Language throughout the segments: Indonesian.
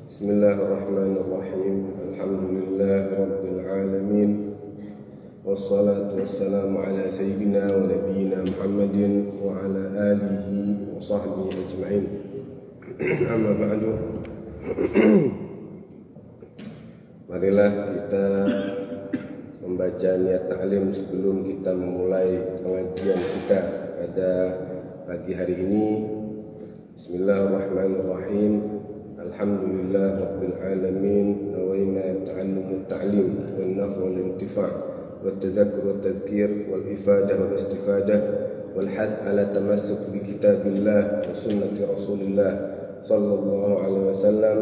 Bismillahirrahmanirrahim. Alhamdulillahi rabbil alamin. Wassalatu wassalamu ala sayyidina wa nabiyyina Muhammadin wa ala alihi wa sahbihi ajma'in. Amma ba'du. Marilah kita membaca niat ta'lim sebelum kita memulai pengajian kita pada pagi hari ini. Bismillahirrahmanirrahim. Alhamdulillah rabbil alamin. Nawaina ta'allum at-ta'lim wal naf' wal intifa' wat tadhakkur wat tadhkir wal ifadah wal istifadah wal hath ala tamassuk bi kitabillah wa sunnati rasulillah sallallahu alaihi wasallam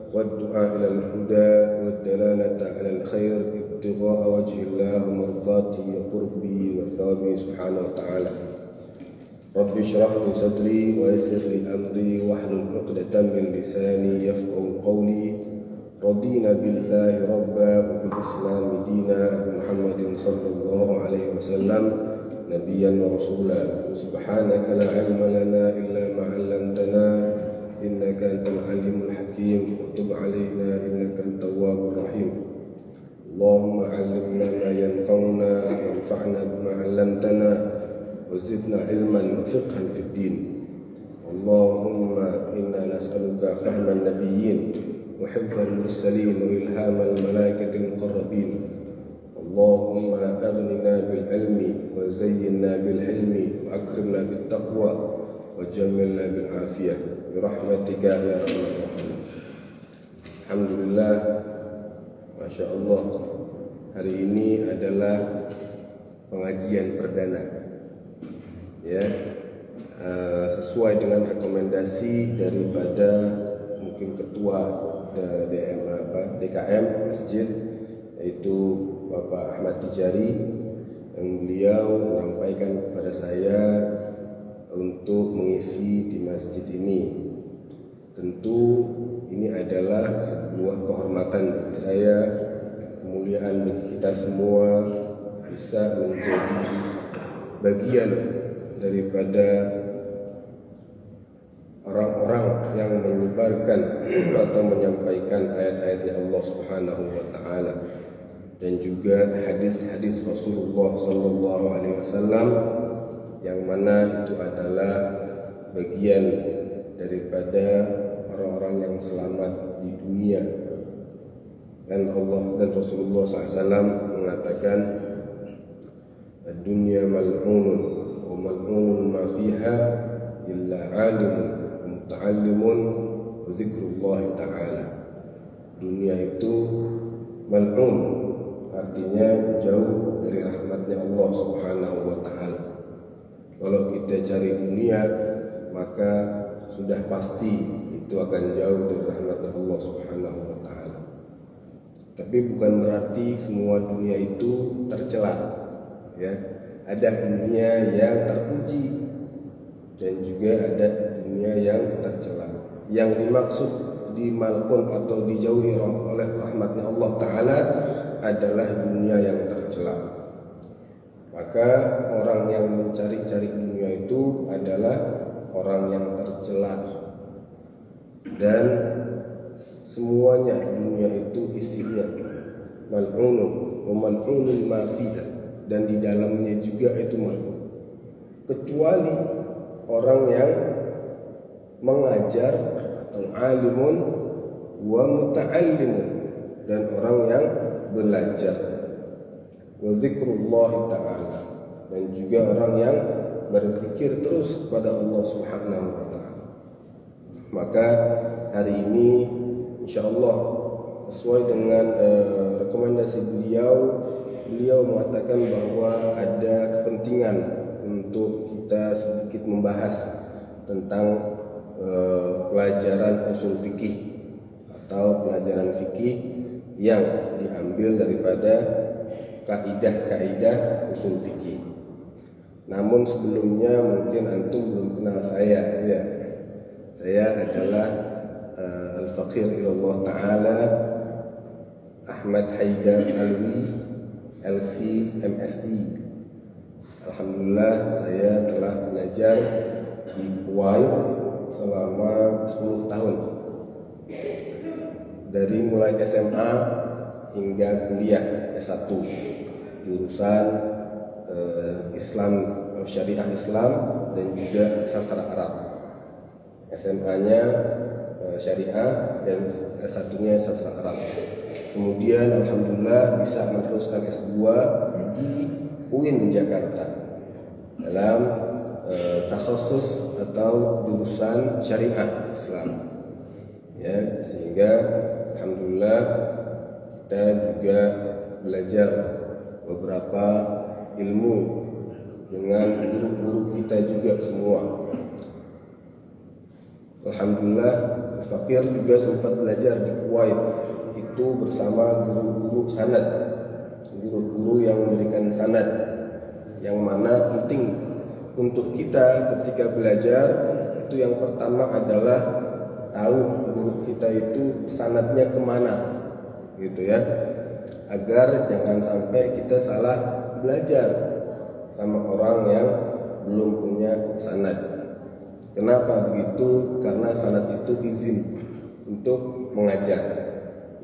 wad du'a ila al-huda wad dalalata ala al-khair ibtigha'a wajhillah wa mardatihi wa qurbihi wa thawabihi subhanahu wa ta'ala. Rabbi shrah li sadri wa yassir li amri wahlul 'uqdatam min lisani yafqahu qawli. Radina billahi rabba wa bil islam dina Muhammadin sallallahu alaihi wasallam nabiyyan wa rasula. Subhanaka la ilma lana illa ma 'allamtana innaka antal alimul hakim wa tub 'alaina innaka antat tawwabur rahim. Allahumma 'allimna ma yanfa'una wanfa'na bima 'allamtana وزدنا علما وفقها في الدين. اللهم إنا نسألك فهم النبيين وحفظ المرسلين وإلهام الملائكة المقربين. اللهم أغننا بالعلم وزينا بالحلم وأكرمنا بالتقوى وجملنا بالعافية برحمتك يا أرحم الراحمين. Alhamdulillah, Masya Allah, hari ini adalah pengajian perdana. Ya, sesuai dengan rekomendasi daripada mungkin ketua DKM Masjid, yaitu Bapak Ahmad Tijari, yang beliau menyampaikan kepada saya untuk mengisi di masjid ini. Tentu ini adalah sebuah kehormatan bagi saya, kemuliaan bagi kita semua bisa menjadi bagian daripada orang-orang yang menyebarkan atau menyampaikan ayat-ayat Allah Subhanahu wa taala dan juga hadis-hadis Rasulullah sallallahu alaihi wasallam, yang mana itu adalah bagian daripada orang-orang yang selamat di dunia. Dan Allah dan Rasulullah SAW mengatakan, "Ad-dunya mal'unun mal'unun ma fiha illa 'alimun muta'allimun wa dzikrullah ta'ala." Dunia itu mal'un, artinya jauh dari rahmatnya Allah Subhanahu wa ta'ala. Kalau kita cari dunia, maka sudah pasti itu akan jauh dari rahmatnya Allah Subhanahu wa ta'ala. Tapi bukan berarti semua dunia itu tercela, ya. Ada dunia yang terpuji dan juga ada dunia yang tercela. Yang dimaksud di mal'un atau dijauhi oleh rahmatnya Allah Ta'ala adalah dunia yang tercela. Maka orang yang mencari-cari dunia itu adalah orang yang tercela. Dan semuanya dunia itu isinya mal'unun wa mal'unun ma fiha, dan di dalamnya juga itu mal'un, kecuali orang yang mengajar atau alimun wa muta'allimun, dan orang yang belajar, wa dzikrullah ta'ala, dan juga orang yang berzikir terus kepada Allah Subhanahu wa ta'ala. Maka hari ini insyaallah sesuai dengan rekomendasi beliau mengatakan bahwa ada kepentingan untuk kita sedikit membahas tentang pelajaran usul fikih atau pelajaran fikih yang diambil daripada kaidah-kaidah usul fikih. Namun sebelumnya mungkin antum belum kenal saya, ya. Saya adalah al-faqir ilallah ta'ala Ahmad Haidar Alwi, LC MSI. Alhamdulillah saya telah belajar di Kuwait selama 10 tahun. dari mulai SMA hingga kuliah S1 jurusan Islam, Syariah Islam dan juga sastra Arab. SMA-nya Syariah dan S1-nya sastra Arab. Kemudian alhamdulillah bisa meneruskan S2 di UIN Jakarta dalam takhasus atau jurusan Syariah Islam. Ya, sehingga alhamdulillah kita juga belajar beberapa ilmu dengan guru-guru kita juga semua. Alhamdulillah Fakir juga sempat belajar di Kuwait, itu bersama guru-guru sanad, guru-guru yang memberikan sanad, yang mana penting untuk kita ketika belajar itu yang pertama adalah tahu guru kita itu sanadnya kemana, gitu ya, agar jangan sampai kita salah belajar sama orang yang belum punya sanad. Kenapa begitu? Karena sanad itu izin untuk mengajar.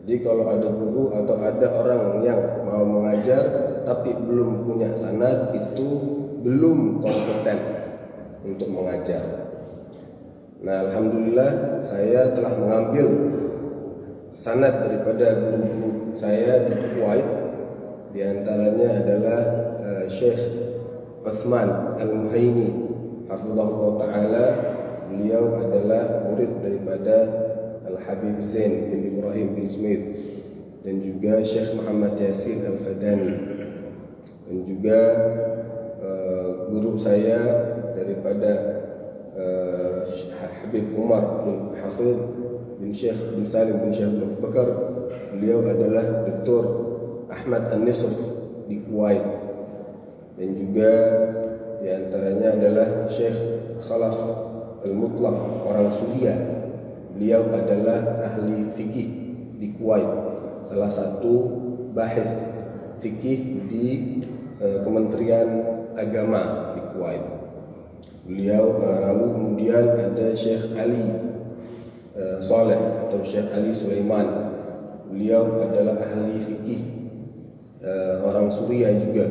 Jadi kalau ada guru atau ada orang yang mau mengajar tapi belum punya sanad, itu belum kompeten untuk mengajar. Nah, alhamdulillah saya telah mengambil sanad daripada guru-guru saya di Kuwait. Di antaranya adalah Syekh Utsman Al-Muhaini hafizahullah ta'ala. Beliau adalah murid daripada Al-Habib Zain bin Ibrahim bin Smith, dan juga Syekh Muhammad Yasin Al-Fadani, dan juga guru saya daripada Habib Umar bin Hafidh bin Syekh bin Salim bin Syekh Abu Bakar. Beliau adalah Dr. Ahmad An-Nisf di Kuwait, dan juga di antaranya adalah Syekh Khalaf Al-Mutlaq, orang Suriah. Beliau adalah ahli fikih di Kuwait, salah satu bahis fikih di Kementerian Agama di Kuwait. Beliau lalu kemudian ada Syekh Ali Saleh atau Syekh Ali Sulaiman. Beliau adalah ahli fikih orang Suriah juga.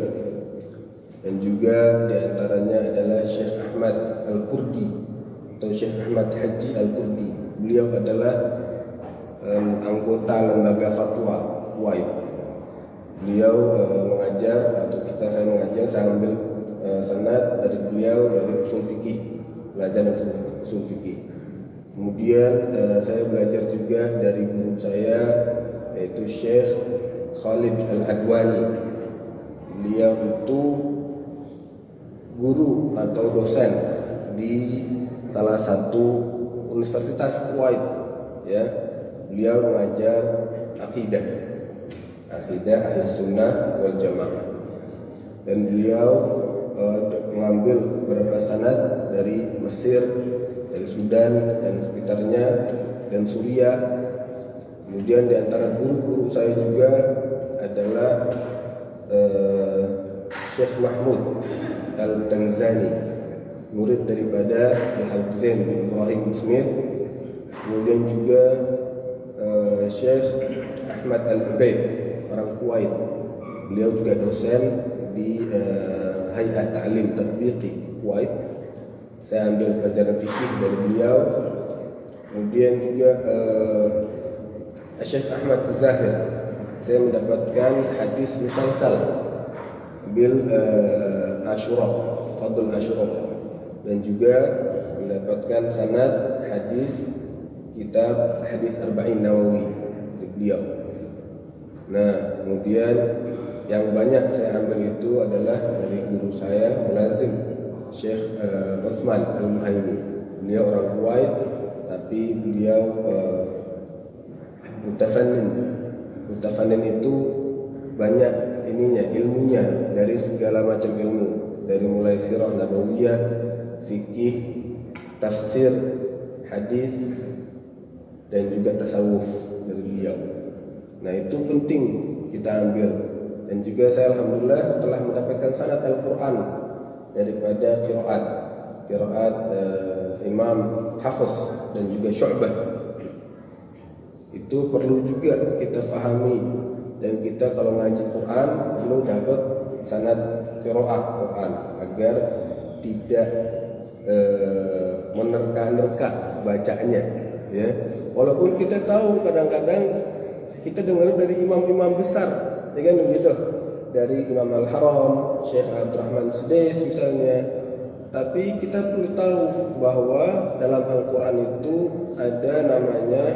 Dan juga di antaranya adalah Syekh Ahmad Al-Kurdi atau Syekh Ahmad Haji Al-Kurdi. Beliau adalah anggota lembaga fatwa Kuwait. Beliau mengajar, atau saya mengajar, saya ambil sanad dari beliau dari usul fikih, belajar usul fikih. Kemudian saya belajar juga dari guru saya, yaitu Syekh Khalid Al-Adwani. Beliau itu guru atau dosen di salah satu universitas Kuwait, ya. Beliau mengajar akidah ahli sunnah wal jamaah, dan beliau mengambil beberapa sanad dari Mesir, dari Sudan dan sekitarnya, dan Suriah. Kemudian di antara guru-guru saya juga adalah Syekh Mahmud Al-Tanzani, murid daripada Al-Habib Zain bin Ibrahim Smith. Kemudian juga Syekh Ahmad Al-Ubaid, orang Kuwait. Beliau juga dosen di Hay'at Ta'lim Tatbiqi Kuwait. Saya ambil pelajaran fikih dari beliau. Kemudian juga Syekh Ahmad Zahir, saya mendapatkan hadis musalsal bil Ashura, Fadl Ashura, dan juga mendapatkan sanad hadis kitab hadis Arba'in Nawawi dari beliau. Nah, kemudian yang banyak saya ambil itu adalah dari guru saya mulazim Syekh Utsman Al-Muhaini. Beliau orang Kuwait, tapi beliau mutafannin itu banyak ininya, ilmunya, dari segala macam ilmu, dari mulai sirah nabawiyah, fikih, tafsir, hadis, dan juga tasawuf dari beliau. Nah, itu penting kita ambil. Dan juga saya alhamdulillah telah mendapatkan sanad Al-Quran daripada qiraat Imam Hafiz dan juga Syu'bah. Itu perlu juga kita fahami, dan kita kalau ngaji Quran perlu dapat sanad qiraah Quran agar tidak menerka-nerka bacanya, ya. Walaupun kita tahu kadang-kadang kita dengar dari imam-imam besar, ya kan begitu, dari Imam Al-Haram, Syekh Abdurrahman Sudais misalnya. Tapi kita perlu tahu bahwa dalam Al-Quran itu ada namanya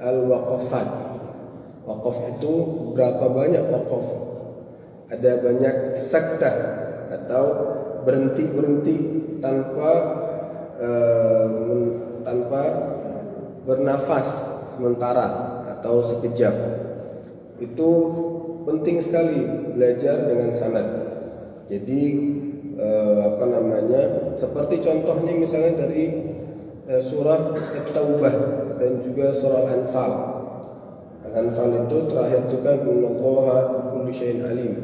al-waqafat. Waqaf itu berapa banyak waqaf? Ada banyak saktah atau berhenti tanpa bernafas sementara atau sekejap. Itu penting sekali belajar dengan sanad. Jadi seperti contohnya misalnya dari surah At-Taubah dan juga surah Al-Anfal. Al-Anfal itu terakhir itu kan innallaha bikulli syai'in alim.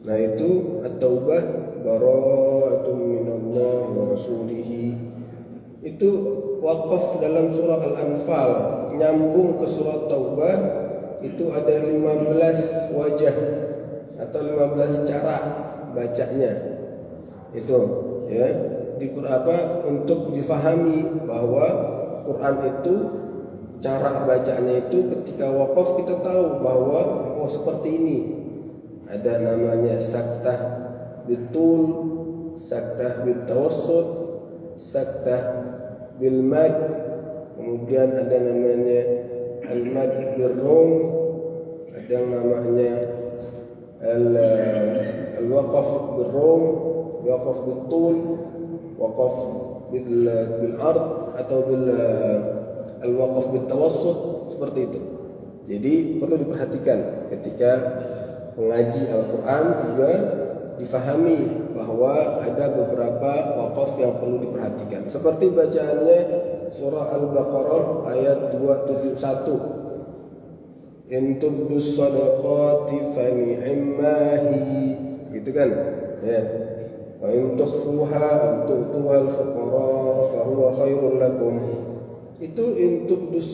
Nah itu At-Taubah bara'atun minallahi wa rasulihi. Itu wakaf dalam surah Al-Anfal, nyambung ke surah Taubah. Itu ada 15 wajah atau 15 cara bacanya. Itu ya untuk difahami bahwa Quran itu cara bacanya itu ketika wakaf kita tahu bahwa seperti ini. Ada namanya saktah bitul, saktah bitawassut, saktah bil mad, kemudian ada namanya al mad bil rum, ada namanya al waqaf bil rum, waqaf bil tul, waqaf bil ard atau bil al waqaf bil tawassut, seperti itu. Jadi perlu diperhatikan ketika mengaji Al-Quran juga difahami bahwa ada beberapa waqaf yang perlu diperhatikan. Seperti bacaannya surah Al-Baqarah ayat 271. In tubdus sadaqati fa ni'mahi. Gitu kan? Ya. Wa in tukhfuha tu'tuha al-fuqara fa huwa khairul lakum. Itu in tubdus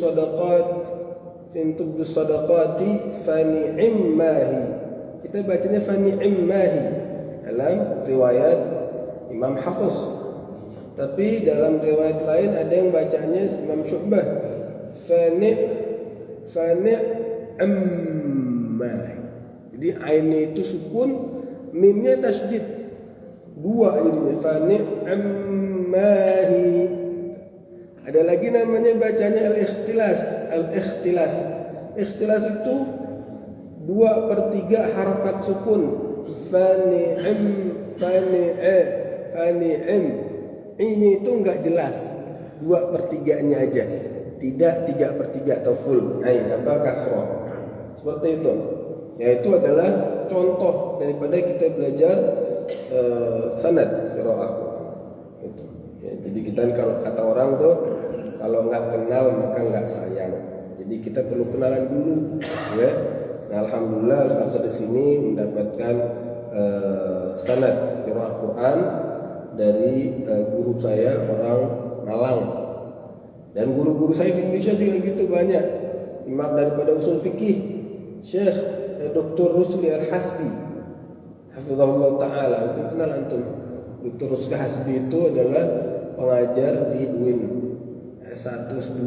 sadaqati fa ni'mahi. Kita bacanya fa ni'mahi dalam riwayat Imam Hafiz. Tapi dalam riwayat lain ada yang bacanya Imam Syu'bah fa ni'mahi. Jadi ainnya itu sukun, mimnya tasydid. Dua jadinya fa ni'mahi. Ada lagi namanya bacanya al-ikhtilas. Ikhtilas itu 2/3 harakat sukun. Fani'im. Ini itu enggak jelas. 2/3-nya aja. Tidak 3/3 atau full. Kasroh. Seperti itu. Yaitu adalah contoh daripada kita belajar sanad qiraah. Itu. Ya, jadi kita kalau kata orang tuh kalau enggak kenal maka enggak sayang. Jadi kita perlu kenalan dulu, ya. Nah, alhamdulillah Al-Faqih di sini mendapatkan sanad qiraah Quran dari guru saya orang Malang. Dan guru-guru saya di Indonesia juga gitu banyak. Imam daripada usul fikih Syekh Dr. Rusli Al-Hasbi hafizahullah taala. Mungkin kenal antum. Dr. Rusli Al-Hasbi itu adalah pengajar di UIN S1 S2,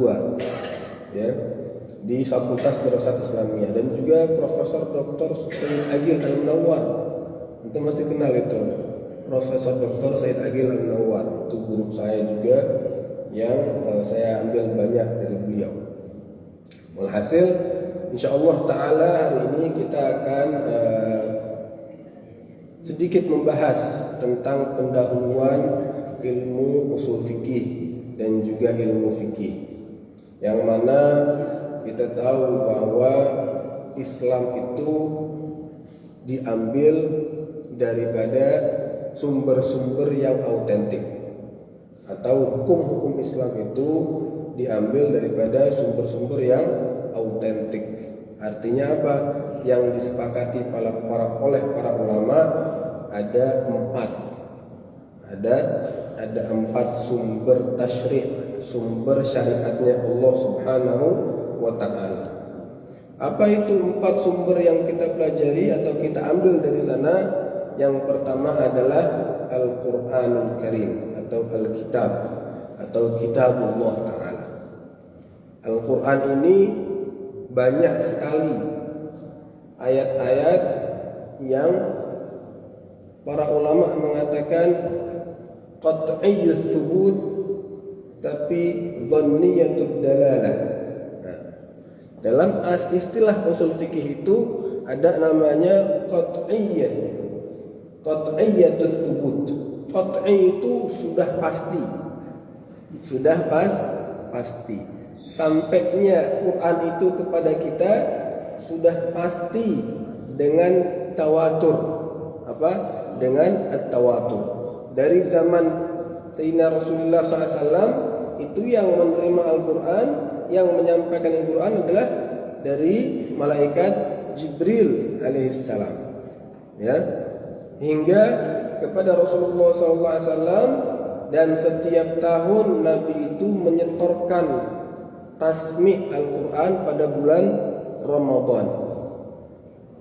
ya, di Fakultas Dirasat Islamiyah, dan juga Profesor Dr. Said Agil Al-Munawwar. Kita masih kenal itu, Profesor Dr. Said Agil Al-Munawwar. Itu guru saya juga yang saya ambil banyak dari beliau. Walhasil, insyaallah taala hari ini kita akan sedikit membahas tentang pendahuluan ilmu usul fikih dan juga ilmu fikih, yang mana kita tahu bahwa Islam itu diambil daripada sumber-sumber yang autentik, atau hukum-hukum Islam itu diambil daripada sumber-sumber yang autentik. Artinya apa? Yang disepakati oleh para ulama ada 4. Ada 4 sumber tasyri', sumber syariatnya Allah Subhanahu wa ta'ala. Apa itu 4 sumber yang kita pelajari atau kita ambil dari sana? Yang pertama adalah Al-Qur'anul Karim atau Al-Kitab atau Kitabullah Ta'ala. Al-Quran ini banyak sekali ayat-ayat yang para ulama mengatakan qat'iyyus thubut tapi dhanniyatud dalalah. Nah, dalam istilah usul fikih itu ada namanya qat'iyyatus thubut. Qat'i itu sudah pasti. Pasti. Sampainya Quran itu kepada kita sudah pasti dengan tawatur. Dengan at-tawatur. Dari zaman Sayyidina Rasulullah SAW itu yang menerima Al-Quran, yang menyampaikan Al-Quran adalah dari malaikat Jibril alaihissalam. Ya, hingga kepada Rasulullah SAW, dan setiap tahun Nabi itu menyetorkan tasmi' Al-Quran pada bulan Ramadan.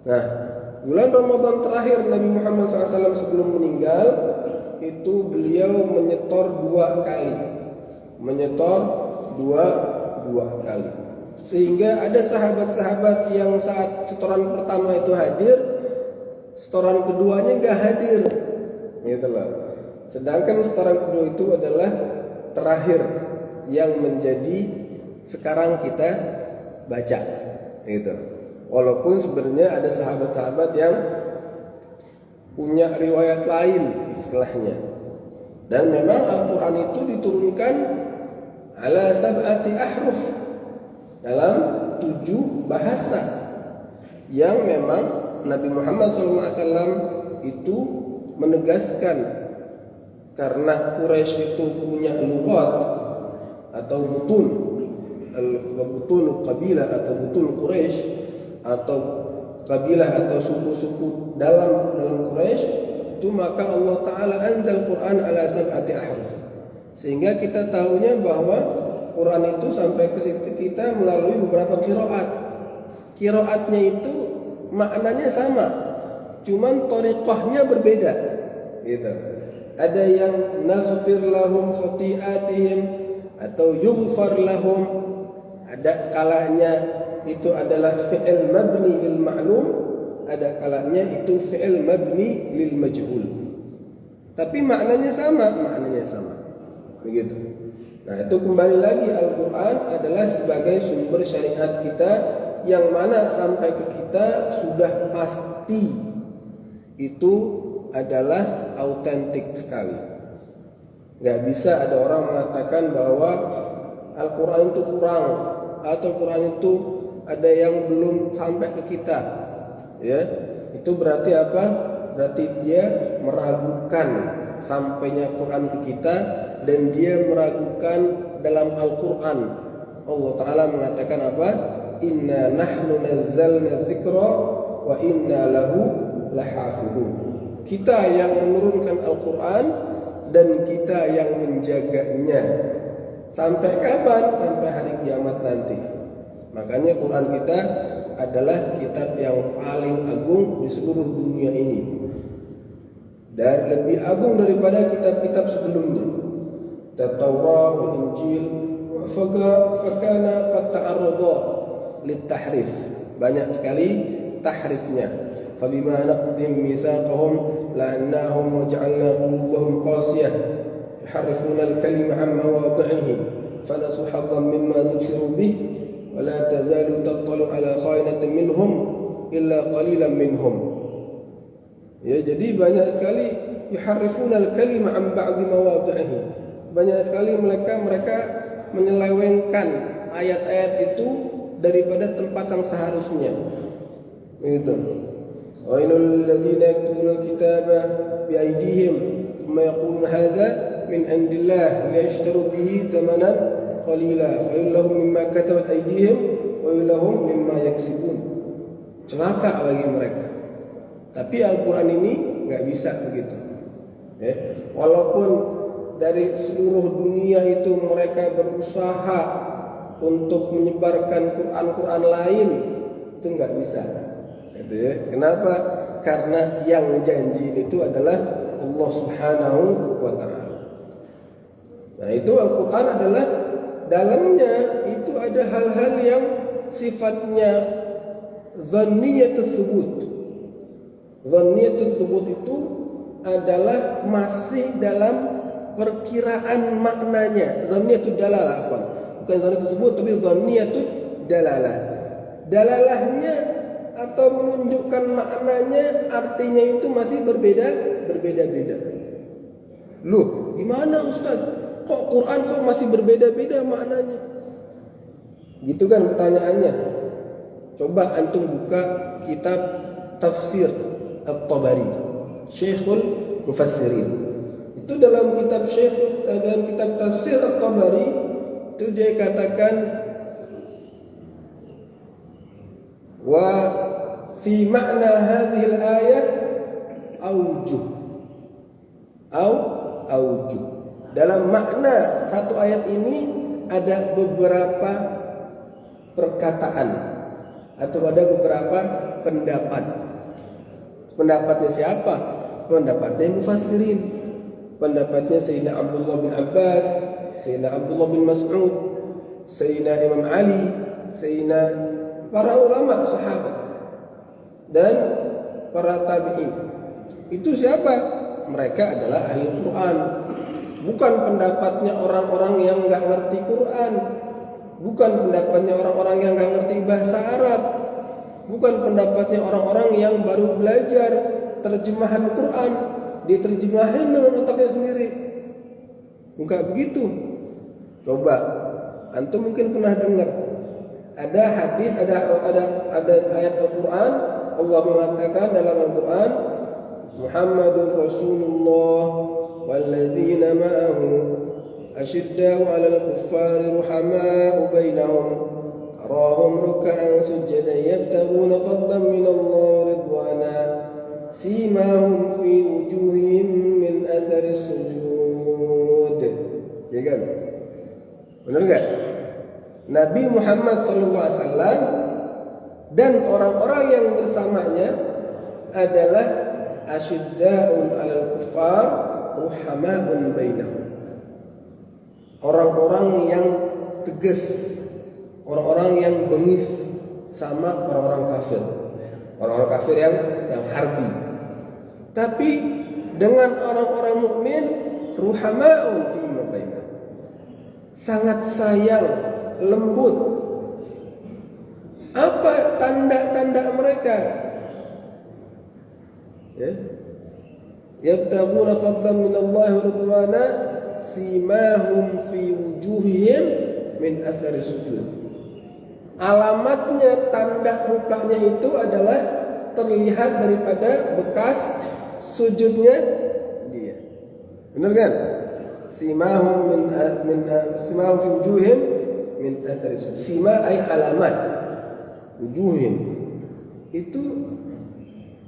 Nah, bulan Ramadan terakhir Nabi Muhammad SAW sebelum meninggal itu beliau menyetor 2 kali. Sehingga ada sahabat-sahabat yang saat setoran pertama itu hadir, setoran keduanya enggak hadir. Gitu loh. Sedangkan setoran kedua itu adalah terakhir yang menjadi sekarang kita baca. Gitu. Walaupun sebenarnya ada sahabat-sahabat yang punya riwayat lain istilahnya. Dan memang Al-Quran itu diturunkan ala sab'ati ahruf, dalam 7 bahasa yang memang Nabi Muhammad SAW itu menegaskan, karena Quraisy itu punya lughat atau butun kabilah atau butun Quraisy atau kabilah atau suku-suku dalam Quraisy itu, maka Allah Ta'ala anzal Quran ala sab'ati ahruf, sehingga kita tahunya bahwa Quran itu sampai ke situ kita melalui beberapa qiraat. Qiraatnya itu maknanya sama, cuman thariqahnya berbeda gitu. Ada yang naghfir lahum khati'atihim atau yughfar lahum, ada kalanya itu adalah fi'il mabni lil ma'lum, ada kalanya itu fi'il mabni lil majhul. Tapi maknanya sama begitu. Nah, itu kembali lagi Al-Quran adalah sebagai sumber syariat kita yang mana sampai ke kita sudah pasti itu adalah autentik sekali. Gak bisa ada orang mengatakan bahwa Al-Quran itu kurang atau Al-Quran itu ada yang belum sampai ke kita. Ya, itu berarti apa? Berarti dia meragukan sampainya Quran ke kita, dan dia meragukan dalam Al-Quran. Allah Ta'ala mengatakan apa? Inna nahnu nazzalna dzikra wa inna lahu lahafidun. Kita yang menurunkan Al-Quran dan kita yang menjaganya. Sampai kapan? Sampai hari kiamat nanti. Makanya Quran kita adalah kitab yang paling agung di seluruh dunia ini, dan lebih agung daripada kitab-kitab sebelumnya. Taurat, Injil, fakana qad ta'arrada lit-tahrif. Banyak sekali tahrifnya. Fabima naqdihim mitsaqahum la'annahum wa ja'alna qulubahum qasiyah yuharrifuna al-kalima 'an mawadhi'ihi fanasu haddan mimma dhukiru bih wa la tazalu tattali'u 'ala kha'inatin minhum illa qalilan minhum. Ya, jadi banyak sekali yuharrifuna al-kalima 'an ba'dhi mawadhi'ihi. Banyak sekali mereka menyelewengkan ayat-ayat itu daripada tempat yang seharusnya. Begitu. Wa innal ladzina yaktubuna al-kitaba bi aydihim thumma yaquluna hadza min indillah liyashtaru bihi thamanan qalila fa lahum mimma katabat aydihim wa lahum mimma yaksibun. Celaka bagi mereka. Tapi Al-Quran ini enggak bisa begitu. Ya, walaupun dari seluruh dunia itu mereka berusaha untuk menyebarkan Quran lain itu nggak bisa. Gitu ya. Kenapa? Karena yang janji itu adalah Allah Subhanahu wa Ta'ala. Nah, itu Al-Quran adalah dalamnya itu ada hal-hal yang sifatnya dhanniyatus thubut. Dhanniyatus thubut itu adalah masih dalam perkiraan maknanya. Dhanniyatud dalalah, afwan. Bukan dhanniyatus thubut tapi dhanniyatud dalalah. Dalalahnya atau menunjukkan maknanya, artinya itu masih berbeda-beda. Loh, gimana Ustaz? Kok Quran kok masih berbeda-beda maknanya? Gitu kan pertanyaannya. Coba antum buka kitab tafsir At-Tabari, Syekhul Mufassirin. Itu dalam kitab tafsir At-Tabari itu dia katakan wa fi makna hadhihi al-ayat aujuh. Dalam makna satu ayat ini ada beberapa perkataan atau ada beberapa pendapat. Pendapatnya siapa? Pendapatnya mufassirin. Pendapatnya Sayyidina Abdullah bin Abbas, Sayyidina Abdullah bin Mas'ud, Sayyidina Imam Ali, Sayyidina para ulama sahabat dan para tabi'in. Itu siapa? Mereka adalah ahli Quran. Bukan pendapatnya orang-orang yang nggak ngerti Quran. Bukan pendapatnya orang-orang yang nggak ngerti bahasa Arab. Bukan pendapatnya orang-orang yang baru belajar terjemahan Quran, diterjemahin dengan otaknya sendiri. Bukan begitu. Coba, antum mungkin pernah dengar ada hadis, ada ayat Al-Quran. Allah mengatakan dalam Al-Quran, Muhammadun Rasulullah walladzina ma'ahu asyiddau 'alal kuffari ruhama'u bainahum tarahum ruk'an sujadan yabtaghuna fadlan minallahi wa ridwana simahum fi wujuhihim min atharis sujud. Ya kan? Benar enggak? Nabi Muhammad SAW dan orang-orang yang bersamanya adalah asyidda'un 'alal kuffar ruhama'un bainahum. Orang-orang yang tegas, orang-orang yang bengis sama orang-orang kafir. Orang-orang kafir yang harbi. Tapi dengan orang-orang mukmin ruhama'un fima bainahum. Sangat sayang, lembut. Apa tanda-tanda mereka? Ya. Yabtaghuna fadlan minallahi wa ridwana simahum fi wujuhihim min athari sujud. Alamatnya, tanda mukanya itu adalah terlihat daripada bekas sujudnya dia. Benar kan? Simahum simahum fi wujuhihim min athari sujud. Sima ay alamat. Wujuhihim itu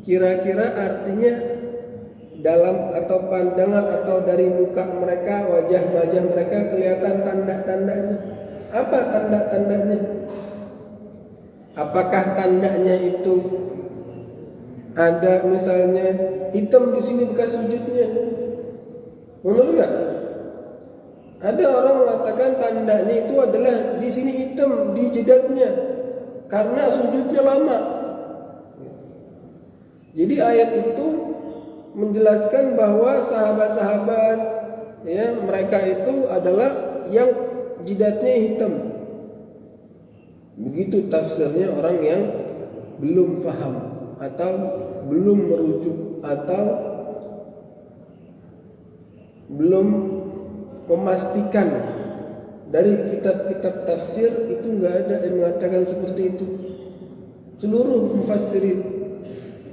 kira-kira artinya dalam atau pandangan atau dari muka mereka, wajah-wajah mereka kelihatan tanda-tandanya. Apa tanda-tandanya? Apakah tandanya itu ada misalnya hitam di sini bekas sujudnya? Benar enggak? Ada orang mengatakan tandanya itu adalah di sini hitam di jidatnya karena sujudnya lama. Jadi ayat itu menjelaskan bahwa sahabat-sahabat ya mereka itu adalah yang jidatnya hitam. Begitu tafsirnya orang yang belum faham atau belum merujuk atau belum memastikan. Dari kitab-kitab tafsir itu enggak ada yang mengatakan seperti itu. Seluruh mufassirin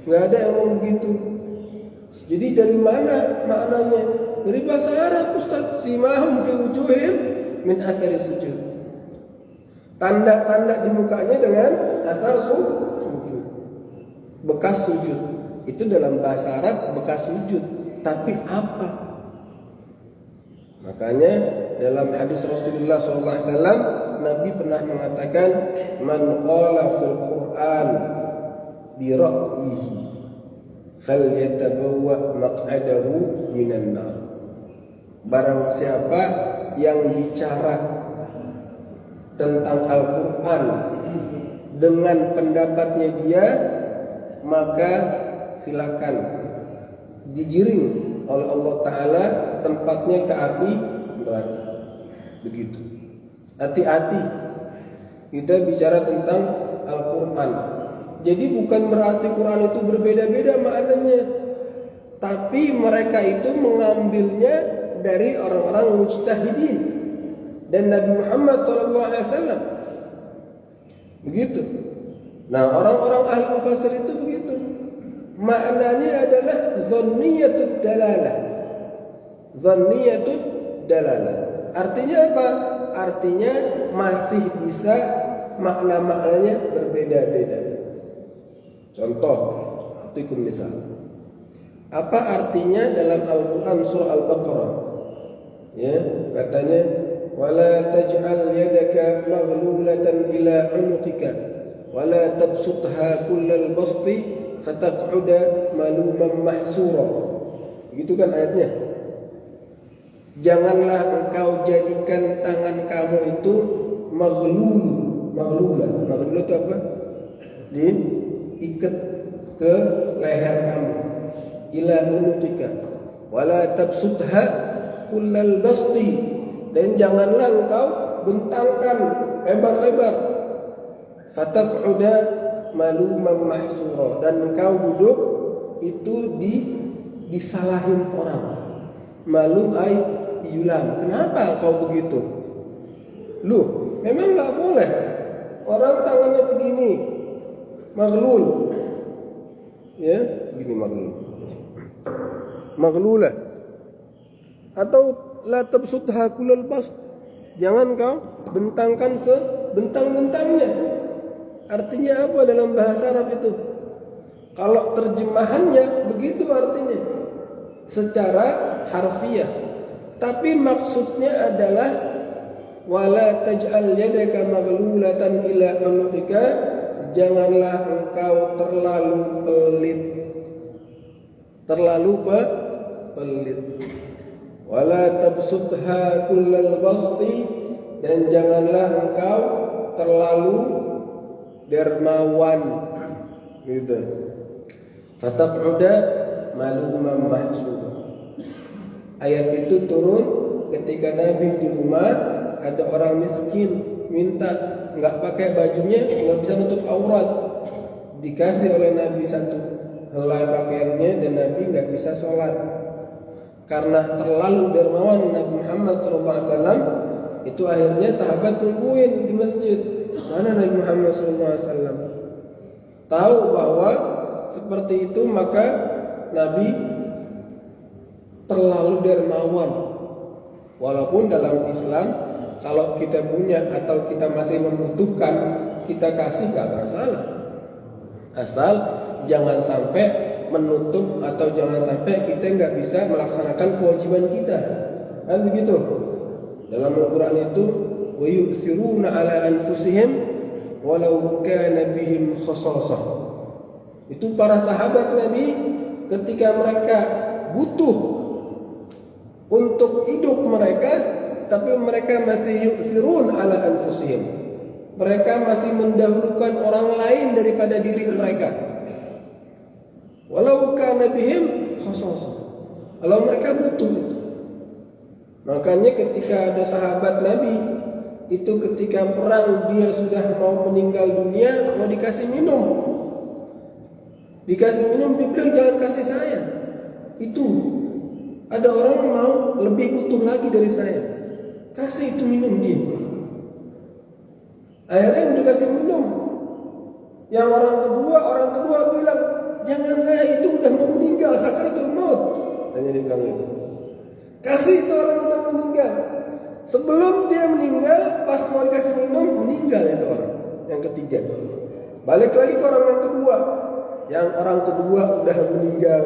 enggak ada yang ngomong begitu. Jadi dari mana maknanya? Dari bahasa Arab, Ustaz. Simahum fi wujuhihim min athari sujud. Tanda-tanda di mukanya dengan athar sujud. Bekas sujud. Itu dalam bahasa Arab bekas sujud. Tapi apa? Makanya dalam hadis Rasulullah SAW Nabi pernah mengatakan, man qala fil Qur'an bi ra'yihi falyatabawwa maq'adahu minan nar. Barang siapa yang bicara tentang Al-Qur'an dengan pendapatnya dia, maka silakan digiring oleh Allah Ta'ala tempatnya ke api neraka. Begitu. Hati-hati kita bicara tentang Al-Quran. Jadi bukan berarti Quran itu berbeda-beda maknanya, tapi mereka itu mengambilnya dari orang-orang mujtahidin dan Nabi Muhammad SAW. Begitu. Nah, orang-orang ahli mufassir itu begitu. Maknanya adalah dhanniyatud dalalah. Dhanniyatud dalalah. Artinya apa? Artinya masih bisa makna-maknanya berbeda-beda. Contoh, artikel misal. Apa artinya dalam Al-Quran surah Al-Baqarah? Ya, katanya wala taj'al yadaka maghlulatan ila 'unuqika wala tabsutha kullal basti fataq'uda maluman mahsura. Begitu kan ayatnya? Janganlah engkau jadikan tangan kamu itu maghlulah. Maghlul itu apa? Diikat ke leher kamu. Ila unuqika wala tabsutha kullal basti, dan janganlah engkau bentangkan lebar-lebar. Fataq'uda maluman mahsura, dan engkau duduk itu disalahin orang. Malum ay yulam. Kenapa kau begitu? Lu memang nggak boleh. Orang tangannya begini, maghlul. Ya, begini maghlulah. Atau la tabsutha kullal bast. Jangan kau bentangkan sebentang-bentangnya. Artinya apa dalam bahasa Arab itu? Kalau terjemahannya begitu artinya secara harfiah. Tapi maksudnya adalah wala taj'al yadaka maghlulatan ila unuqika, janganlah engkau terlalu pelit. Wala tabsutha kullal basti, dan janganlah engkau terlalu dermawan gitu. Fataq'uda maluman mahsura. Ayat itu turun ketika Nabi di rumah ada orang miskin minta, nggak pakai bajunya, nggak bisa nutup aurat. Dikasih oleh Nabi satu helai pakaiannya dan Nabi nggak bisa sholat. Karena terlalu dermawan Nabi Muhammad SAW, itu akhirnya sahabat tungguin di masjid. Mana Nabi Muhammad SAW? Tahu bahwa seperti itu, maka Nabi terlalu dermawan. Walaupun dalam Islam kalau kita punya atau kita masih membutuhkan, kita kasih gak masalah. Asal jangan sampai menutup atau jangan sampai kita nggak bisa melaksanakan kewajiban kita. Kan begitu. Dalam Al-Quran itu wa yu'thiruna ala anfusihim walau kana bihim khasasah. Itu para sahabat Nabi ketika mereka butuh untuk hidup mereka, tapi mereka masih yu'thirun ala anfusihim. Mereka masih mendahulukan orang lain daripada diri mereka. Walau kana bihim khasasah. Kalau mereka butuh itu. Makanya ketika ada sahabat Nabi itu ketika perang dia sudah mau meninggal dunia, mau dikasih minum. Dikasih minum, dia bilang jangan kasih saya. Itu ada orang mau lebih butuh lagi dari saya. Kasih itu minum dia. Akhirnya dikasih minum. Yang orang kedua bilang, jangan saya, itu udah mau meninggal, sakaratul maut. Hanya dia bilang itu. Kasih itu orang udah meninggal. Sebelum dia meninggal, pas mau dikasih minum, meninggal itu orang. Yang ketiga. Balik lagi ke orang yang kedua. Yang orang kedua udah meninggal.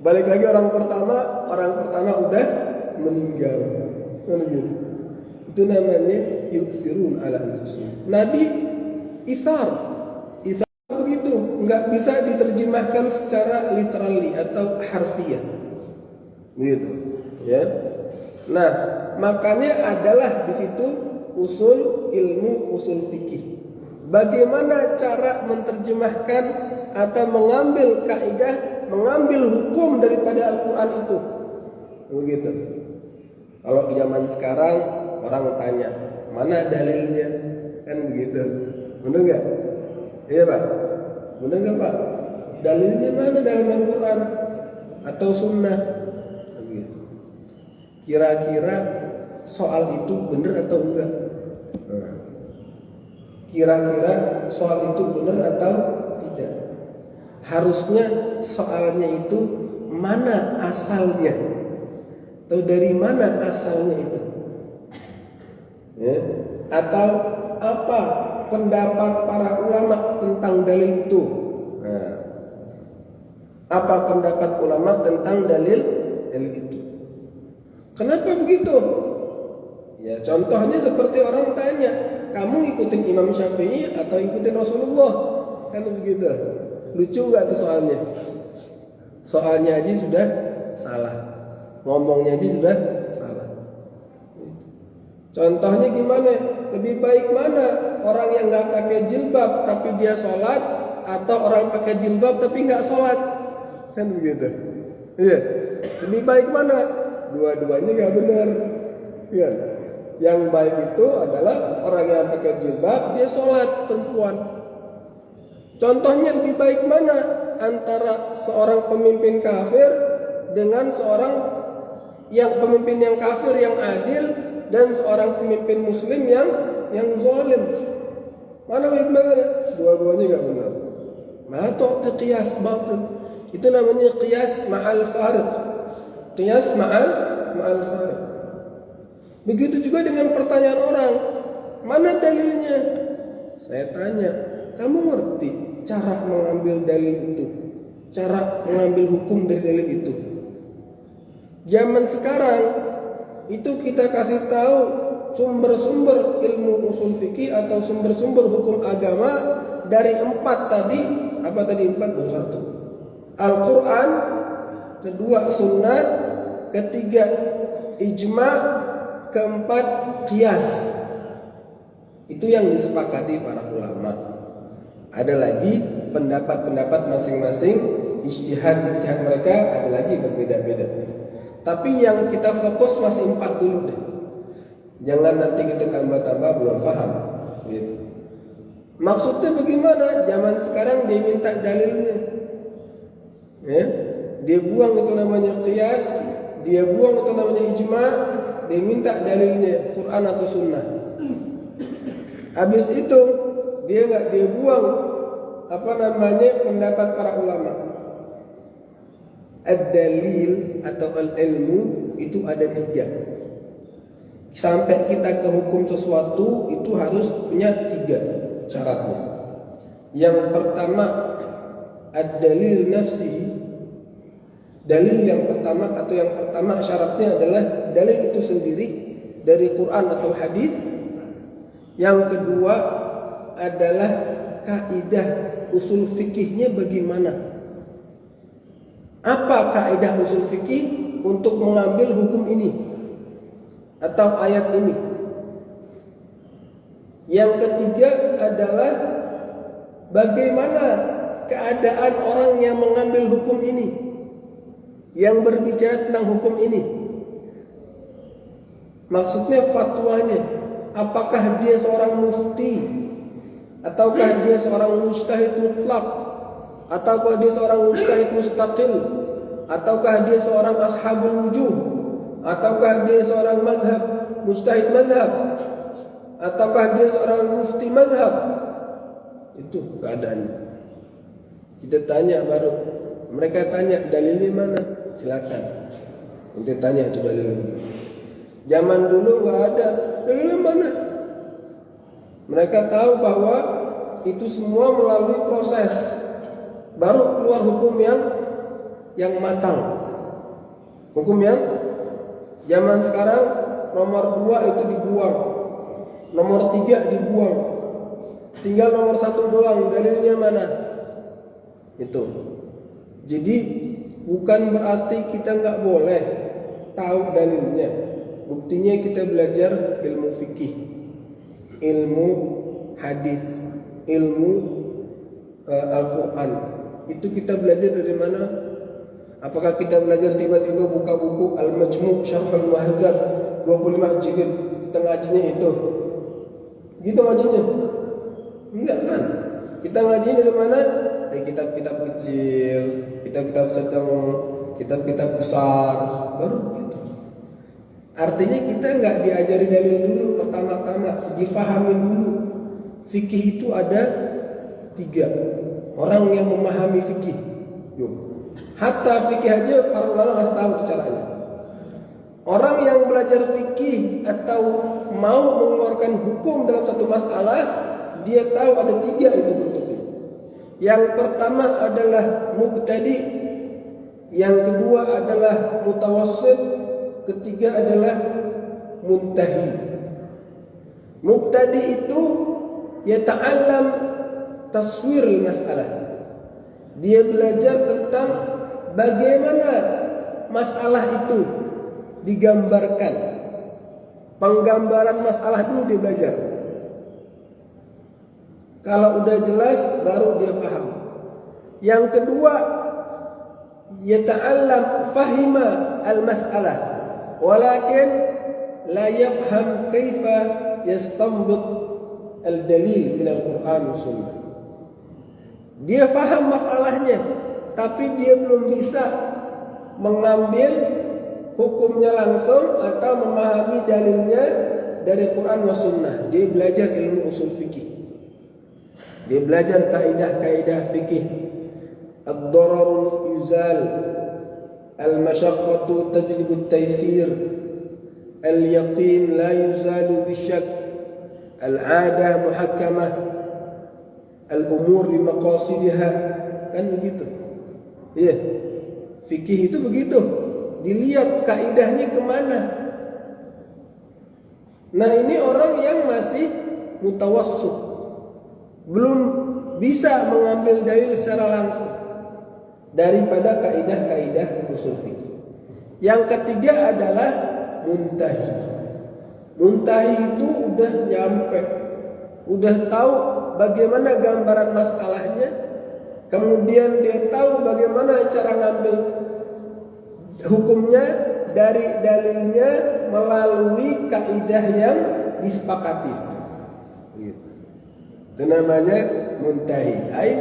Balik lagi orang pertama udah meninggal. Itu namanya yu'thirun ala anfusihim. Nabi ithar begitu, nggak bisa diterjemahkan secara literally atau harfiah, gitu, ya. Nah, makanya adalah di situ ilmu usul fikih. Bagaimana cara menerjemahkan atau mengambil kaidah, mengambil hukum daripada Al-Quran itu, begitu. Kalau zaman sekarang orang tanya, mana dalilnya, kan begitu, benar nggak? Iya Pak, benar nggak Pak? Dalilnya mana dalam Al-Quran atau Sunnah? Begitu. Kira-kira soal itu benar atau enggak? Kira-kira soal itu benar atau tidak? Harusnya soalnya itu mana asalnya? Atau dari mana asalnya itu? Ya. Atau apa pendapat para ulama tentang dalil itu? Nah, apa pendapat ulama tentang dalil itu? Kenapa begitu? Ya, contohnya seperti orang tanya, kamu ikutin Imam Syafi'i atau ikutin Rasulullah? Kan begitu. Lucu nggak tuh soalnya? Soalnya aja sudah salah, ngomongnya aja sudah salah. Contohnya gimana? Lebih baik mana? Orang yang nggak pakai jilbab tapi dia sholat, atau orang pakai jilbab tapi nggak sholat? Kan begitu. Iya. Lebih baik mana? Dua-duanya nggak benar. Iya. Yang baik itu adalah orang yang pakai jilbab dia sholat, perempuan. Contohnya lebih baik mana? Antara seorang pemimpin kafir dengan seorang pemimpin yang kafir yang adil, dan seorang pemimpin muslim yang zalim. Mana lebih baik? Dua-duanya enggak benar. Ma tu'ti qiyas batil. Itu namanya qiyas ma'al fariq. Qiyas ma'al fariq. Begitu juga dengan pertanyaan orang, mana dalilnya? Saya tanya, kamu ngerti cara mengambil dalil itu? Cara mengambil hukum dari dalil itu? Zaman sekarang itu kita kasih tahu sumber-sumber ilmu usul fikih atau sumber-sumber hukum agama dari 4 tadi. Apa tadi 4? 1 Al-Quran, kedua sunnah, ketiga ijma', keempat qiyas. Itu yang disepakati para ulama. Ada lagi pendapat-pendapat masing-masing, ijtihad mereka ada lagi berbeda-beda. Tapi yang kita fokus masih 4 dulu deh. Jangan nanti kita tambah-tambah belum paham gitu. Maksudnya bagaimana? Zaman sekarang dia minta dalilnya, ya? Dia buang itu namanya qiyas, dia buang itu namanya ijma', dia minta dalilnya Quran atau sunnah. Habis itu dia buang pendapat para ulama. Ad-dalil atau al-ilmu itu ada 3. Sampai kita ke hukum sesuatu itu harus punya 3 syaratnya. Yang pertama ad-dalil nafsi. Dalil yang pertama syaratnya adalah dalil itu sendiri dari Quran atau hadis. Yang kedua adalah kaidah usul fikihnya bagaimana? Apa kaidah usul fikih untuk mengambil hukum ini atau ayat ini? Yang ketiga adalah bagaimana keadaan orang yang mengambil hukum ini, yang berbicara tentang hukum ini. Maksudnya fatwanya, apakah dia seorang mufti, ataukah dia seorang mujtahid mutlak, ataukah dia seorang mujtahid mustaqil, ataukah dia seorang ashabul wujuh, ataukah dia seorang mujtahid mazhab, ataukah dia seorang mufti mazhab. Itu keadaannya. Kita tanya baru, mereka tanya dalilnya mana? Silakan. Kita tanya itu dalilnya. Zaman dulu nggak ada dalilnya mana. Mereka tahu bahwa itu semua melalui proses, baru keluar hukum yang matang. Hukum yang zaman sekarang nomor 2 itu dibuang, nomor 3 dibuang, tinggal nomor 1 doang. Dalilnya mana? Itu. Jadi bukan berarti kita nggak boleh tahu dalilnya. Buktinya kita belajar ilmu fikih, ilmu hadis, ilmu Al-Quran. Itu kita belajar dari mana? Apakah kita belajar tiba-tiba buka buku Al-Majmu' Syarh Al-Muhadzab 25 jilid, kita ngajinya itu? Gitu ngajinya? Enggak kan? Kita ngaji dari mana? Dari kitab-kitab kecil, kitab-kitab sedang, kitab-kitab besar, baru gitu. Artinya kita nggak diajari dalil dulu pertama-tama, difahami dulu. Fikih itu ada 3 orang yang memahami fikih. Hatta fikih aja para ulama nggak tahu caranya. Orang yang belajar fikih atau mau mengeluarkan hukum dalam satu masalah, dia tahu ada 3 itu bentuknya. Yang pertama adalah mubtadi, yang kedua adalah mutawassit, ketiga adalah muntahi. Mubtadi itu yata'allam taswir masalah. Dia belajar tentang bagaimana masalah itu digambarkan. Penggambaran masalah dulu dia belajar. Kalau udah jelas baru dia paham. Yang kedua, yata'allam fahima al-mas'alah, walakin la yafham kaifa yastanbit al-dalil min al-Quran wa sunnah. Dia faham masalahnya, tapi dia belum bisa mengambil hukumnya langsung atau memahami dalilnya dari Quran wa sunnah. Dia belajar ilmu usul fikih. Dia belajar kaidah-kaidah fikih. Ad-dararul yuzal, al-masyaqqatu tajlibu at-taysir, al-yaqin la yuzalu bisyak, al-'adah muhakkamah, al-umur bi maqasidiha. Kan begitu. Iya. Fikih itu begitu. Dilihat kaidahnya kemana. Nah, ini orang yang masih mutawassit, belum bisa mengambil dalil secara langsung daripada kaidah-kaidah usul fikih. Yang ketiga adalah muntahi. Muntahi itu udah nyampe, udah tahu bagaimana gambaran masalahnya, kemudian dia tahu bagaimana cara ngambil hukumnya dari dalilnya melalui kaidah yang disepakati. Itu namanya muntahi, ai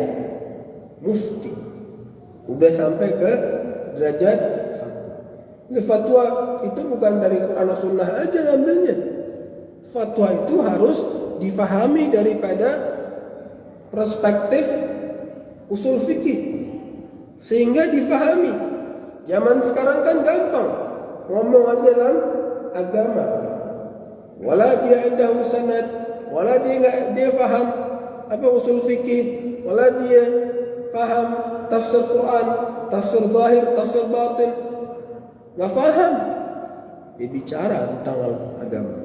mufti. Udah sampai ke derajat fatwa. Fatwa itu bukan dari Quran dan Sunnah aja ngambilnya. Fatwa itu harus difahami daripada perspektif usul fikih, sehingga difahami. Zaman sekarang kan gampang ngomong aja dalam agama. Wala dia indahu sanad, wala dia faham apa usul fikih, wala dia faham tafsir Quran, tafsir zahir, tafsir batin. Enggak faham. Dia bicara tentang agama.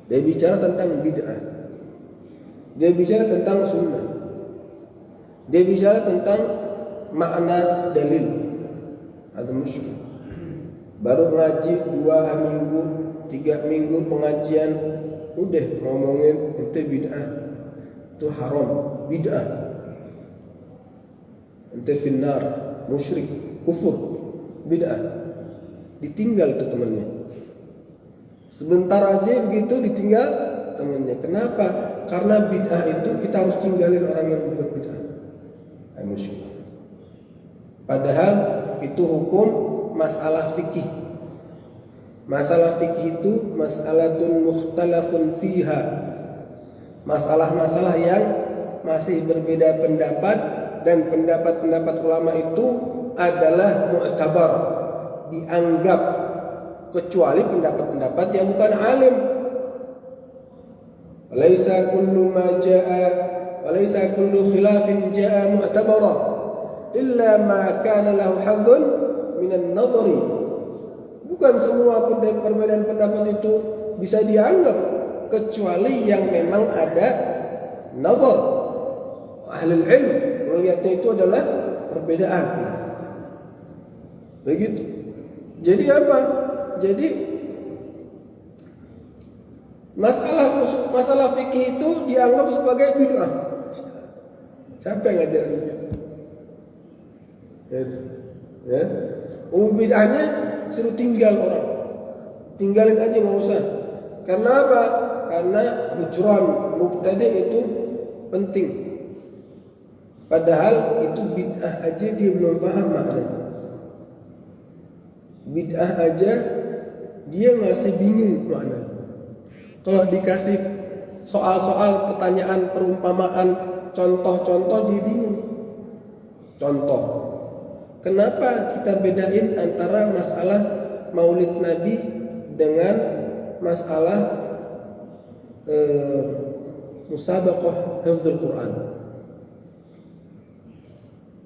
Dia bicara tentang bid'ah. Dia bicara tentang sunnah. Dia bicara tentang makna dalil. Ada musyrik. Baru ngaji 2 minggu, 3 minggu pengajian, udah ngomongin itu bid'ah, itu haram, bid'ah, itu finnar, musyrik, kufur, bid'ah. Ditinggal tuh temannya. Sebentar aja begitu ditinggal temannya. Kenapa? Karena bid'ah itu kita harus tinggalin orang yang berbuat bid'ah. Musyrik. Padahal itu hukum masalah fikih. Masalah fikih itu mas'alatun mukhtalafun fiha. Masalah-masalah yang masih berbeda pendapat, dan pendapat-pendapat ulama itu adalah mu'tabar, dianggap, kecuali pendapat-pendapat yang bukan alim. Walaysa kullu ma jaa, walaysa kullu khilafin jaa mu'tabara illa ma kana lahu hadzun minan nadhari. Bukan semua perbedaan pendapat itu bisa dianggap, kecuali yang memang ada nazar. Ahlul ilm melihatnya itu adalah perbedaan. Begitu. Jadi apa? Jadi masalah fikih itu dianggap sebagai bid'ah. Siapa yang ngajarin begitu? Ya. Bid'ahnya suruh tinggal orang. Tinggalin aja, nggak usah. Karena apa? Karena hujran mubtadi itu penting. Padahal itu bid'ah aja dia belum paham maknanya. Bid'ah aja dia masih bingung maknanya. Kalau dikasih soal-soal, pertanyaan, perumpamaan, contoh-contoh, dia bingung. Contoh, kenapa kita bedain antara masalah maulid Nabi dengan masalah musabaqah hafdzul Quran?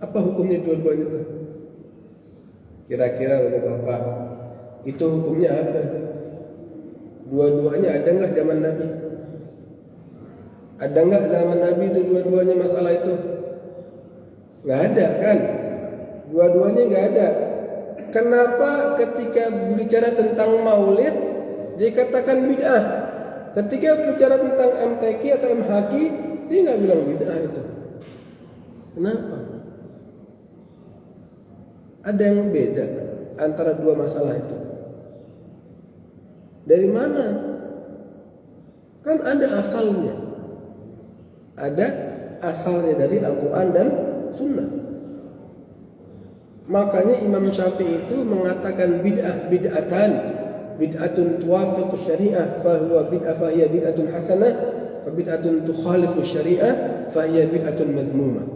Apa hukumnya dua-duanya itu? Kira-kira oleh Bapak, itu hukumnya apa? Dua-duanya ada nggak zaman Nabi? Ada nggak zaman Nabi itu dua-duanya masalah itu? Nggak ada kan? Dua-duanya nggak ada. Kenapa ketika bicara tentang maulid dikatakan bid'ah? Ketika bicara tentang MTQ atau MHQ dia nggak bilang bid'ah itu. Kenapa? Ada yang beda antara dua masalah itu. Dari mana? Kan ada asalnya. Ada asalnya dari Al-Quran dan Sunnah. Makanya Imam Syafi'i itu mengatakan bid'atun tuwafiqu syariah fahuwa bid'ah fahiya bid'atun hasanah wa bid'atun tukhalifu syariah fahiya bid'atun madhmumah.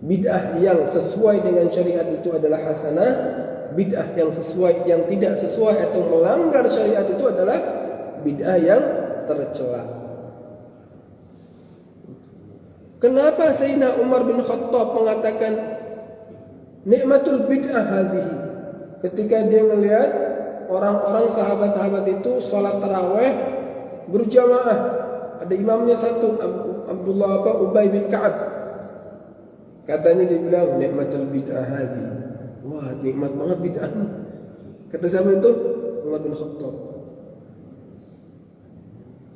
Bid'ah yang sesuai dengan syariat itu adalah hasanah, bid'ah yang tidak sesuai atau melanggar syariat itu adalah bid'ah yang tercela. Kenapa Sayyidina Umar bin Khattab mengatakan nikmatul bid'ah hadhihi? Ketika dia melihat orang-orang sahabat-sahabat itu salat tarawih berjamaah, ada imamnya satu, Ubay bin Ka'ab. Katanya dia bilang nikmatul bid'ah hadhihi. Wah, nikmat banget bid'ah ini. Kata siapa itu? Umar bin Khattab.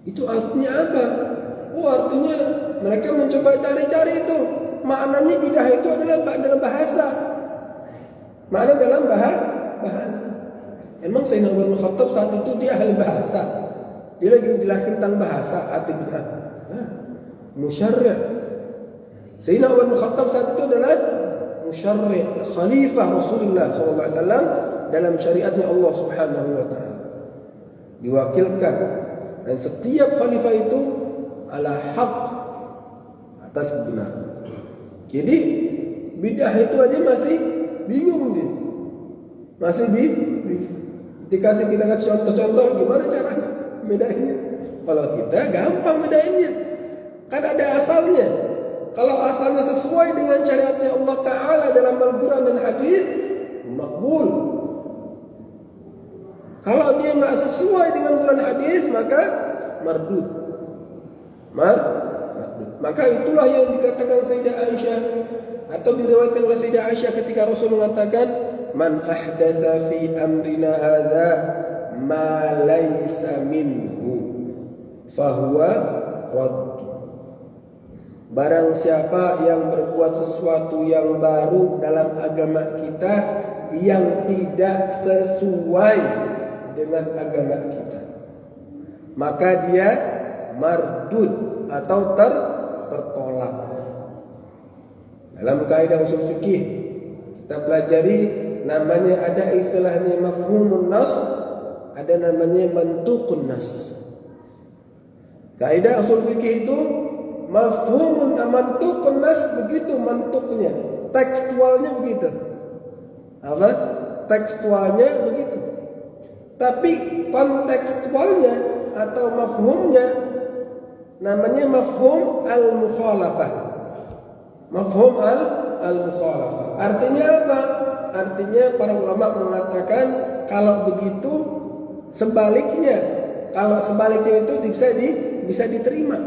Itu artinya apa? Oh, artinya mereka mencoba cari-cari itu. Maknanya bid'ah itu adalah dalam bahasa. Makna dalam bahasa. Emang Sayyidina Umar bin Khattab saat itu dia ahli bahasa. Dia lagi menjelaskan tentang bahasa arti bid'ah. Musyarri'. Sayyidina Umar bin Khattab saat itu adalah musyarri', khalifah Rasulullah SAW dalam syariatnya Allah Subhanahu wa taala. Diwakilkan, dan setiap khalifah itu ala haq, atas kebenaran. Jadi bid'ah itu aja masih bingung dia. Masih bingung. Kita kasih contoh-contoh gimana caranya bedainnya. Kalau kita gampang bedainnya. Kan ada asalnya. Kalau asalnya sesuai dengan syariatnya Allah Ta'ala dalam Al-Quran dan Hadis, makbul. Kalau dia nggak sesuai dengan Quran Hadis, maka mardud. Maka itulah yang dikatakan Sayyidah Aisyah, atau diriwayatkan oleh Sayyidah Aisyah ketika Rasul mengatakan, man ahdatsa fi amrina hadza ma laysa minhu fahuwa radd. Barang siapa yang berbuat sesuatu yang baru dalam agama kita yang tidak sesuai dengan agama kita, maka dia mardud atau tertolak. Dalam kaidah usul fikih kita pelajari namanya ada istilahnya mafhumun nas, ada namanya mantuqun nas. Kaidah usul fikih itu mafhumun mantuqun nas, begitu mantuknya, tekstualnya begitu. Apa? Tekstualnya begitu. Tapi kontekstualnya atau mafhumnya namanya mafhum al-mukhalafah. Mafhum al-mukhalafah. Artinya apa? Artinya para ulama mengatakan kalau begitu sebaliknya, kalau sebaliknya itu bisa diterima.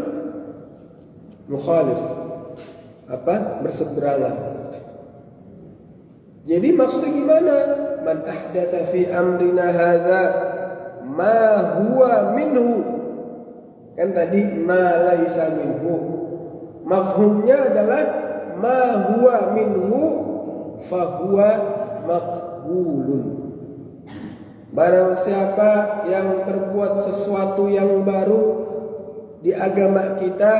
Mukhalif, berseberangan. Jadi maksudnya gimana? Man ahdatsa fi amrina hadza ma huwa minhu. Kan tadi ma laisa minhu. Mafhumnya adalah ma huwa minhu fa huwa maqbulun. Barang siapa yang berbuat sesuatu yang baru di agama kita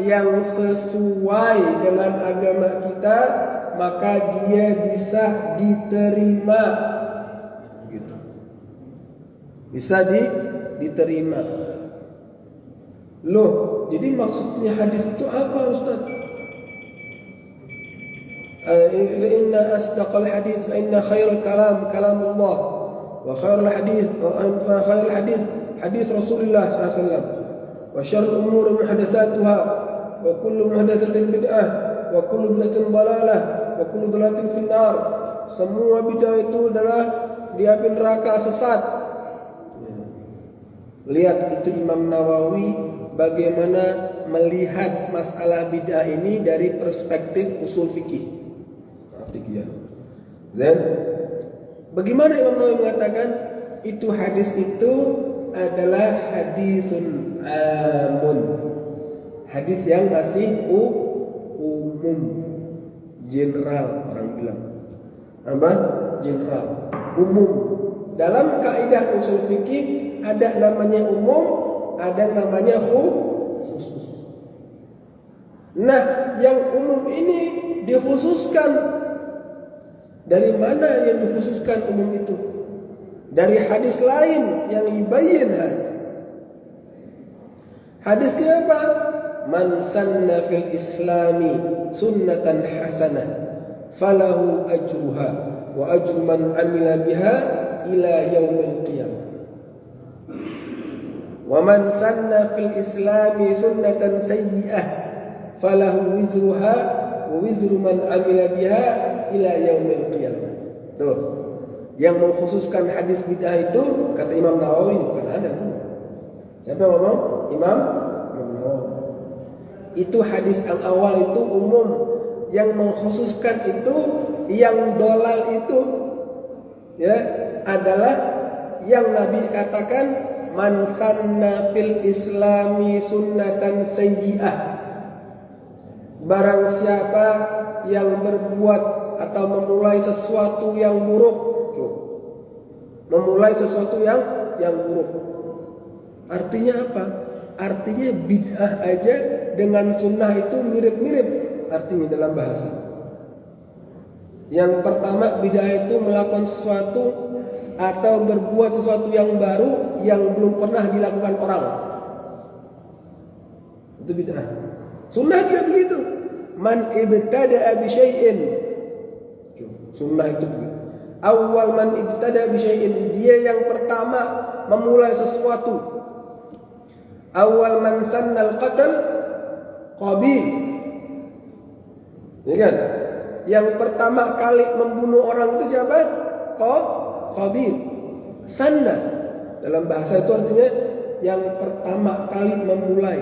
yang sesuai dengan agama kita, maka dia bisa diterima. Gitu. Bisa diterima. Loh, jadi maksudnya hadis itu apa, Ustaz? Inna asdaqal hadits fa inna khairal kalam kalamullah wa khairul hadits hadits Rasulullah sallallahu alaihi wasallam wa syarrul umuri muhdatsatuha wa kullu muhdatsatin bid'ah wa kullu bid'atin dhalalah wa kullu dhalalatin finnar. Semua bid'ah itu adalah di api neraka, sesat. Lihat itu Imam Nawawi bagaimana melihat masalah bid'ah ini dari perspektif usul fikih. Dan bagaimana Imam Nawawi mengatakan itu hadis itu adalah hadisun amun, hadis yang masih umum, general, orang bilang general, umum. Dalam kaidah usul fikih ada namanya umum, ada namanya khusus. Nah, yang umum ini dikhususkan. Dari mana yang dikhususkan umum itu? Dari hadis lain yang yubayyin hadis. Hadisnya apa? Man sanna fil islami sunnatan hasanah falahu ajruha wa ajru man amila biha ila yaumil qiyamah. Wa man sanna fil islami sunnatan sayyi'ah falahu wizruha wa wizru man amila biha ila yaumil qiyamah. Tuh, yang mengkhususkan hadis bid'ah itu kata Imam Nawawi bukan ada. Siapa yang ngomong? Imam Nawawi. Itu hadis yang awal itu umum, yang mengkhususkan itu yang dolal itu ya adalah yang Nabi katakan man sanna fil islami sunnatan sayyi'ah. Barang siapa yang berbuat atau memulai sesuatu yang buruk, memulai sesuatu yang buruk. Artinya apa? Artinya bid'ah aja dengan sunnah itu mirip-mirip artinya dalam bahasa. Yang pertama, bid'ah itu melakukan sesuatu atau berbuat sesuatu yang baru yang belum pernah dilakukan orang. Itu bid'ah. Sunnah juga begitu. Man ibtada'a bi syai'in. Sunnah itu begitu. Awal man ibtada'a bi syai'in, dia yang pertama memulai sesuatu. Awal man sannal qatl Qabil. Ya kan? Yang pertama kali membunuh orang itu siapa? Qabil. Sanna dalam bahasa itu artinya yang pertama kali memulai.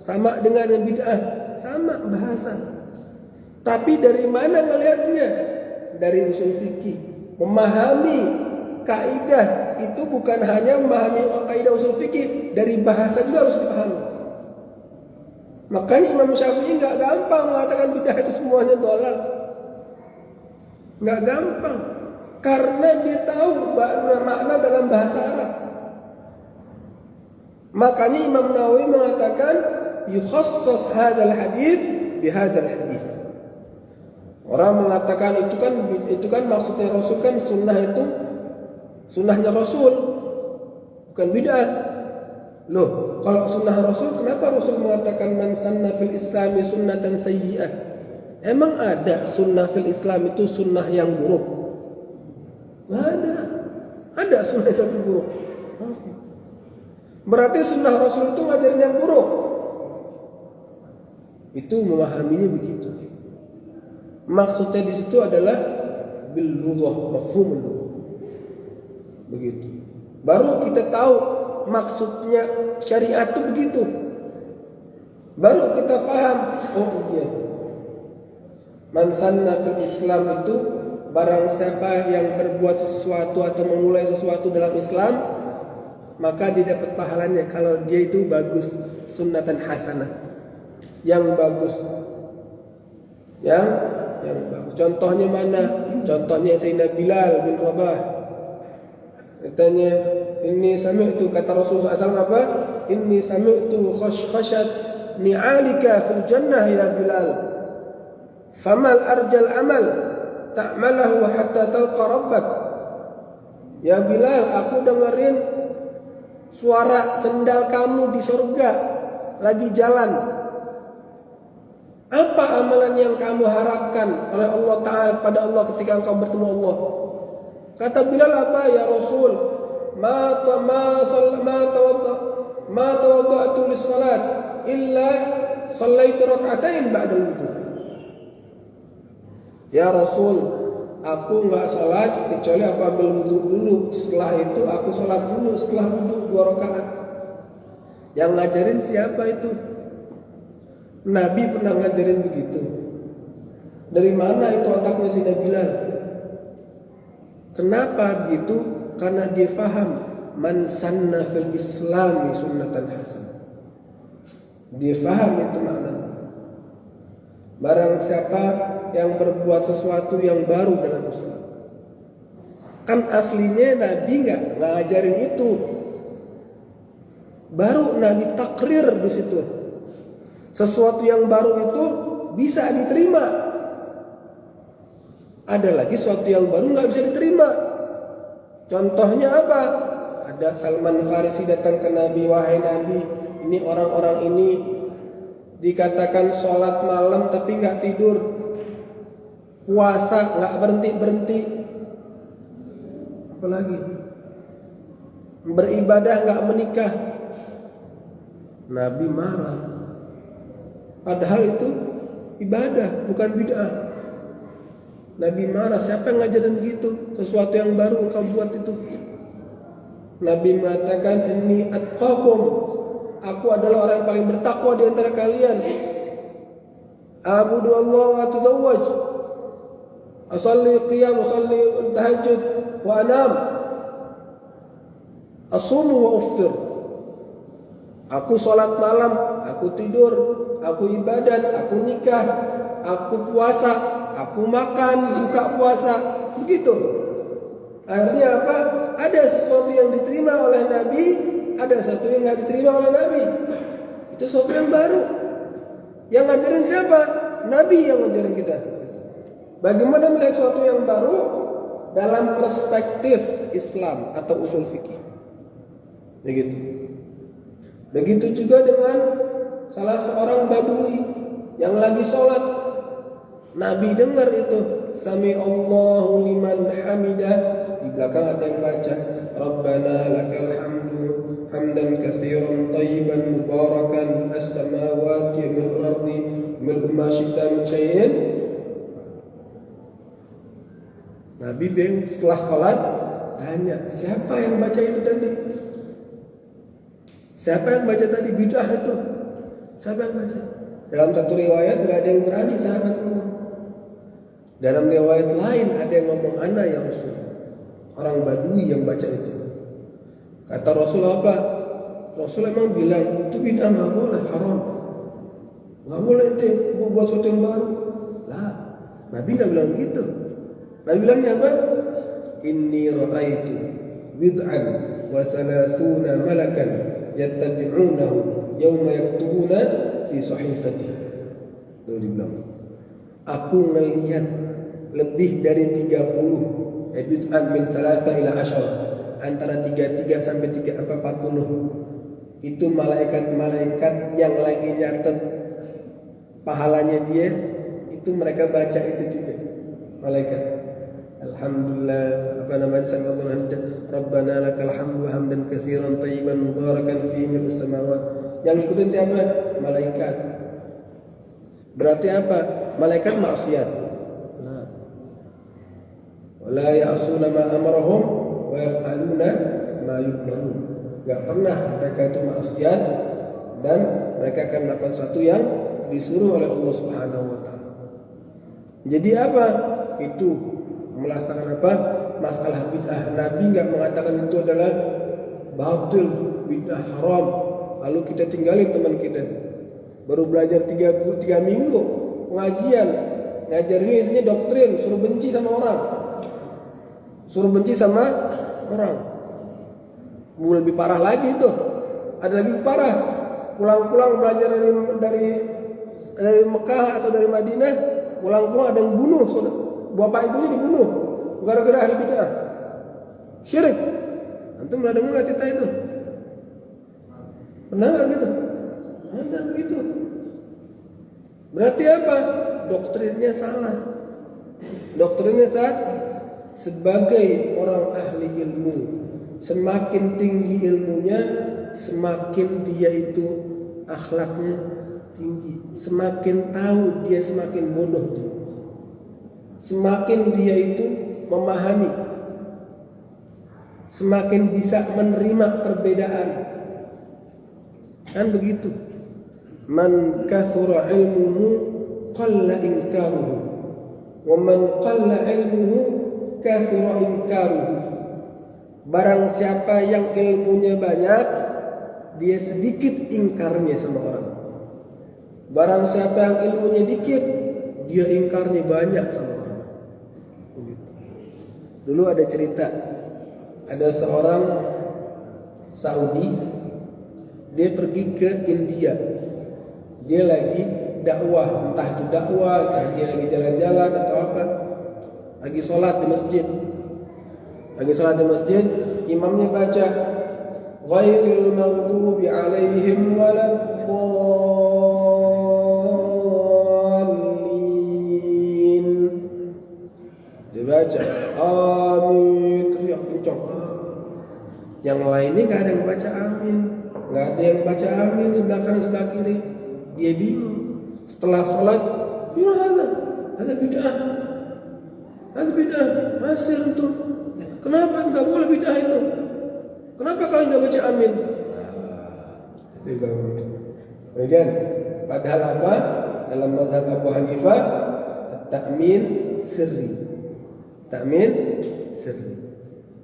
Sama dengan yang bid'ah, sama bahasa. Tapi dari mana ngelihatnya? Dari usul fikih. Memahami kaidah itu bukan hanya memahami kaidah usul fikih, dari bahasa juga harus dipahami. Makanya Imam Syafi'i nggak gampang mengatakan bid'ah itu semuanya dolal. Nggak gampang, karena dia tahu makna dalam bahasa Arab. Makanya Imam Nawawi mengatakan yukhassas hadzal hadits bihadzal hadits. Orang mengatakan itu kan maksudnya Rasul kan sunnah itu sunnahnya Rasul, bukan bid'ah. Loh, kalau sunnah Rasul kenapa Rasul mengatakan man sanna fil islami sunnatan sayyi'ah? Emang ada sunnah fil Islam itu sunnah yang buruk? Nggak ada. Ada sunnah yang buruk. Berarti sunnah Rasul itu ngajarin yang buruk. Itu memahaminya begitu. Maksudnya di situ adalah bil lughah, mafhumul lughah. Begitu. Baru kita tahu maksudnya syariat itu begitu. Baru kita paham, oh iya. Man sanna fil Islam itu barang siapa yang berbuat sesuatu atau memulai sesuatu dalam Islam, maka dia dapat pahalanya kalau dia itu bagus, sunnatan hasanah. Yang bagus. Yang bagus. Contohnya mana? Contohnya Sayyidina Bilal bin Rabah. Katanya, inni sami'tu, kata Rasulullah SAW apa? Inni sami'tu khashkhashat ni'alika fil jannah ya Bilal. Famal arjal amal ta'malahu hatta talqa rabbak. Ya Bilal, aku dengerin suara sendal kamu di surga lagi jalan. Apa amalan yang kamu harapkan oleh Allah Ta'ala kepada Allah ketika engkau bertemu Allah? Kata Bilal apa ya Rasul? Ma tawadda'tu lis-salat illa sallaitu rak'atain ba'da wudu. Ya Rasul, aku enggak salat kecuali aku ambil wudu dulu. Setelah itu aku salat dulu setelah wudu 2 rakaat. Yang ngajarin siapa itu? Nabi pernah ngajarin begitu. Dari mana itu otaknya Sayyidina Bilal? Kenapa begitu? Karena dia faham man sanna fil Islami sunnatan hasanah. Dia faham itu maknanya. Barang siapa yang berbuat sesuatu yang baru dalam Islam. Kan aslinya Nabi nggak ngajarin itu. Baru Nabi takrir di situ. Sesuatu yang baru itu bisa diterima. Ada lagi sesuatu yang baru nggak bisa diterima. Contohnya apa? Ada Salman Farisi datang ke Nabi, wahai Nabi, ini orang-orang ini dikatakan sholat malam tapi nggak tidur, puasa nggak berhenti, apalagi beribadah nggak menikah. Nabi marah. Padahal itu ibadah, bukan bid'ah. Nabi marah, siapa yang ngajarin begitu? Sesuatu yang baru engkau buat itu. Nabi mengatakan, inni atqakum, aku adalah orang yang paling bertakwa di antara kalian. A'budu Allah wa atazawwaj, asalli qiyam, asalli tahajud, wa anam, asumu wa uftir. Aku sholat malam, aku tidur, aku ibadat, aku nikah, aku puasa, aku makan, buka puasa. Begitu. Akhirnya apa? Ada sesuatu yang diterima oleh Nabi, ada sesuatu yang nggak diterima oleh Nabi. Itu sesuatu yang baru. Yang ngajarin siapa? Nabi yang ngajarin kita. Bagaimana melihat sesuatu yang baru dalam perspektif Islam atau usul fikih. Begitu. Begitu juga dengan salah seorang badui yang lagi sholat. Nabi dengar itu, Sami Allahu liman hamidah. Di belakang ada yang baca, Rabbana lakal hamdu hamdan katsiran tayyiban mubarakan as-samawati wal ardi mil'u ma syi'ta min syai'in. Nabi setelah sholat tanya, siapa yang baca itu tadi? Siapa yang baca tadi? Bid'ah itu. Siapa yang baca? Dalam satu riwayat nggak ada yang berani sahabat ngomong. Dalam riwayat lain ada yang ngomong ana ya Rasul. Orang Badui yang baca itu. Kata Rasul apa? Rasul emang bilang itu bid'ah nggak boleh, haram. Nggak boleh ente buat sesuatu yang baru. Lah, Nabi nggak bilang gitu. Nabi bilangnya apa? Inni ra'aitu bid'an wa thalathuna malakan yattabi'unahu yawma yaktubuna fi sahifati. Itu dibilang. Aku ngelihat lebih dari 30 bid'an min salasa ila asyara, antara 33 sampai 40. Itu malaikat-malaikat yang lagi nyatet pahalanya dia, itu mereka baca itu juga. Malaikat. Alhamdulillah, apa namanya, sallallahu alaihi Rabbana lakal hamdu hamdan katsiran tayyiban mubarakan fihi min as-samawat. Yang ikutin siapa? Malaikat. Berarti apa? Malaikat maksiat. Nah. Wala ya'suna ma amarahum wa wa yaf'aluna ma yu'marun. Enggak pernah mereka itu maksiat dan mereka akan melakukan sesuatu yang disuruh oleh Allah Subhanahu wa taala. Jadi apa? Itu melaksanakan apa? Masalah bid'ah. Nabi enggak mengatakan itu adalah batil, bid'ah haram. Lalu kita tinggalin teman kita. Baru belajar 3 minggu pengajian. Ngajar ini isinya doktrin, suruh benci sama orang. Suruh benci sama orang. Mau lebih parah lagi itu. Ada lebih parah. Pulang-pulang belajar dari Mekah atau dari Madinah, pulang-pulang ada yang bunuh, bapak ibunya dibunuh gara-gara ahli bid'ah. Syirik. Antum pernah dengar nggak cerita itu? Pernah nggak gitu? Ada begitu. Berarti apa? Doktrinnya salah. Doktrinnya salah. Sebagai orang ahli ilmu, semakin tinggi ilmunya, semakin dia itu akhlaknya tinggi. Semakin tahu dia, semakin bodoh dia. Semakin dia itu memahami, semakin bisa menerima perbedaan. Kan begitu. Man kathura ilmuhu qalla inkaruhu, wa man qalla ilmuhu kathura inkaruhu. Barang siapa yang ilmunya banyak, dia sedikit ingkarnya sama orang. Barang siapa yang ilmunya dikit, dia ingkarnya banyak sama orang. Dulu ada cerita, ada seorang Saudi, dia pergi ke India. Dia lagi dakwah, entah itu dakwah, entah dia lagi jalan-jalan atau apa. Lagi sholat di masjid. Lagi sholat di masjid, imamnya baca ghairil maghdubi alaihim waladdallin. Dia baca amin, teriak kencang. Yang lainnya nggak ada yang baca amin, nggak ada yang baca amin sebelah kanan sebelah kiri. Dia bingung. Setelah sholat, ada bid'ah, masih itu. Kenapa nggak boleh bid'ah itu? Kenapa kalian nggak baca amin? Kemudian, padahal apa? Dalam mazhab Abu Hanifah, ta'min sirri. Ta'min sirri.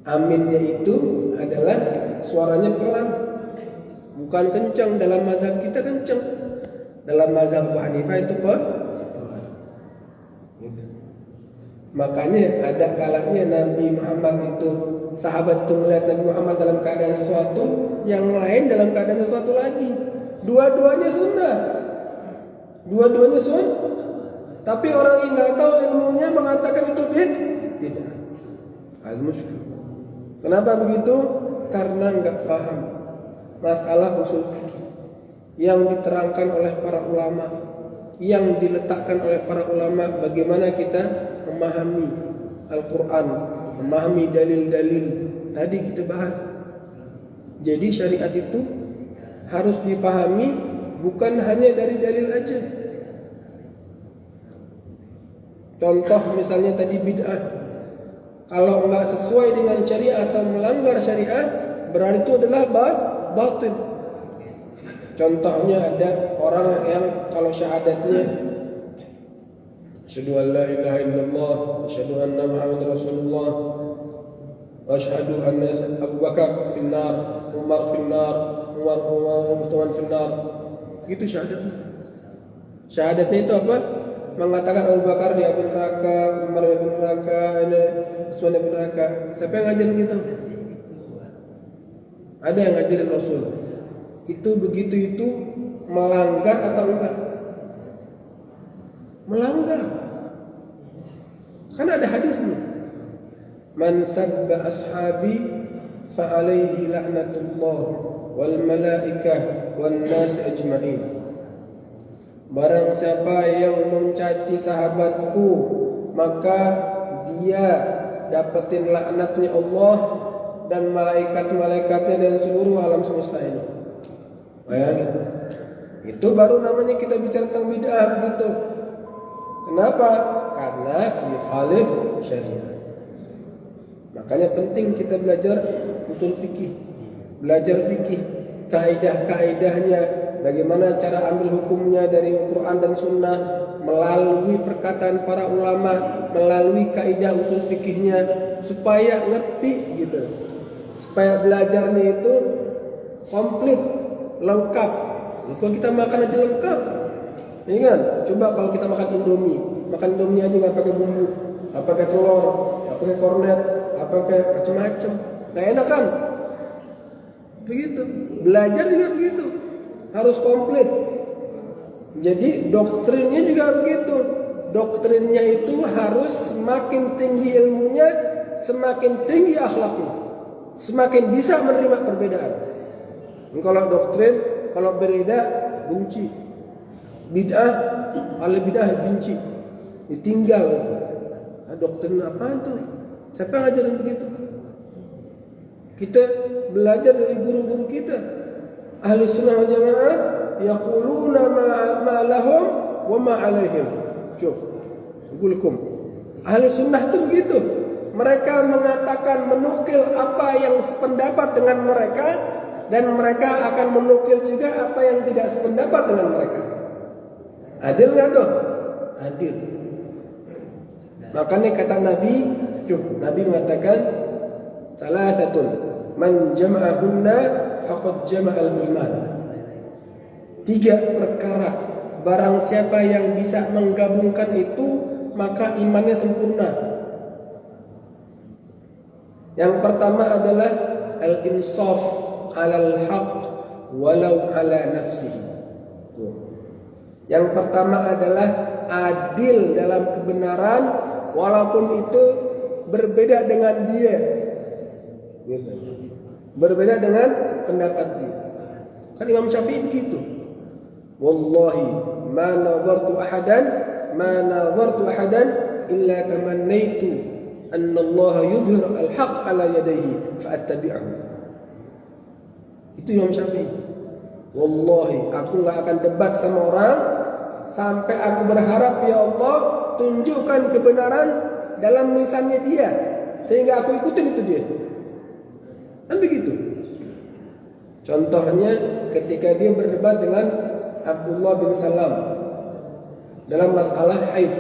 Aminnya itu adalah suaranya pelan, bukan kencang. Dalam mazhab kita kencang. Dalam mazhab Abu Hanifah itu pelan. Makanya ada kalanya Nabi Muhammad itu, sahabat itu melihat Nabi Muhammad dalam keadaan sesuatu, yang lain dalam keadaan sesuatu lagi. Dua-duanya sunnah. Dua-duanya sunnah. Tapi orang yang nggak tahu ilmunya mengatakan itu bid'ah. Al-musykil. Kenapa begitu? Karena nggak paham masalah usul fikih yang diterangkan oleh para ulama, yang diletakkan oleh para ulama, bagaimana kita memahami Al-Quran, memahami dalil-dalil. Tadi kita bahas. Jadi syariat itu harus difahami bukan hanya dari dalil aja. Contoh misalnya tadi bid'ah. Kalau enggak sesuai dengan syariat atau melanggar syariat, berarti itu adalah batil. Contohnya ada orang yang kalau syahadatnya asyhadu an la ilaha illallah, asyhadu anna Muhammadar Rasulullah, wa asyhadu anna Abu Bakar finnar, Umar finnar, Umar Uthman finnar. Itu syahadatnya. Syahadatnya itu apa? Mengatakan Abu Bakar dia neraka, Umar dia neraka, Uthman dia neraka. Siapa yang ngajarin gitu? Ada yang ngajarin Rasul. Itu begitu itu melanggar atau enggak? Melanggar. Kan ada hadisnya. Man sabba ashabi fa alaihi la'natullah wal malaikah wan nas ajma'in. Barang siapa yang mencaci sahabatku, maka dia dapetin laknatnya Allah dan malaikat-malaikatnya dan seluruh alam semesta ini. Bayangin. Itu baru namanya kita bicara tentang bid'ah begitu. Kenapa? Karena mukhalif syariat. Makanya penting kita belajar usul fikih, belajar fikih, kaidah-kaidahnya, bagaimana cara ambil hukumnya dari Quran dan Sunnah, melalui perkataan para ulama, melalui kaidah usul fikihnya, supaya ngerti gitu, supaya belajarnya itu komplit, lengkap. Kalau kita makan aja lengkap, ya kan? Coba kalau kita makan Indomie aja nggak pakai bumbu, nggak pakai telur, nggak pakai kornet, nggak pakai macam-macam, nggak enak kan? Begitu. Belajar juga begitu, harus komplit. Jadi doktrinnya juga begitu. Doktrinnya itu harus semakin tinggi ilmunya, semakin tinggi akhlaknya, semakin bisa menerima perbedaan. Kalau doktrin, kalau berbeda benci, bid'ah, kalau bid'ah benci, ditinggal. Nah, doktrin apa itu? Siapa yang ngajarin begitu? Kita belajar dari guru-guru kita. Ahli sunnah wal jamaah yaquluna ma lahum wa ma alaihim. Syuf, gulkum. Ahli sunnah itu begitu. Mereka mengatakan, menukil apa yang sependapat dengan mereka, dan mereka akan menukil juga apa yang tidak sependapat dengan mereka. Adil nggak tuh? Adil. Makanya kata Nabi mengatakan, salah satu man jama'ahunna faqad jama'al iman. 3 perkara, barang siapa yang bisa menggabungkan itu, maka imannya sempurna. Yang pertama adalah al-insaf 'alal haqq walau 'ala nafsihi. Yang pertama adalah adil dalam kebenaran walaupun itu berbeda dengan dia. Berbeda dengan pendapat dia. Kan Imam Syafi'i begitu. Wallahi ma nazartu ahadan illa tamannaitu anna Allah yudhhir al-haq ala yadayhi fa'attabi'ahu. Itu Imam Syafi'i. Wallahi, aku enggak akan debat sama orang sampai aku berharap, ya Allah, tunjukkan kebenaran dalam lisannya dia sehingga aku ikutin itu dia. Kan begitu. Contohnya ketika dia berdebat dengan Abdullah bin Salam dalam masalah haid.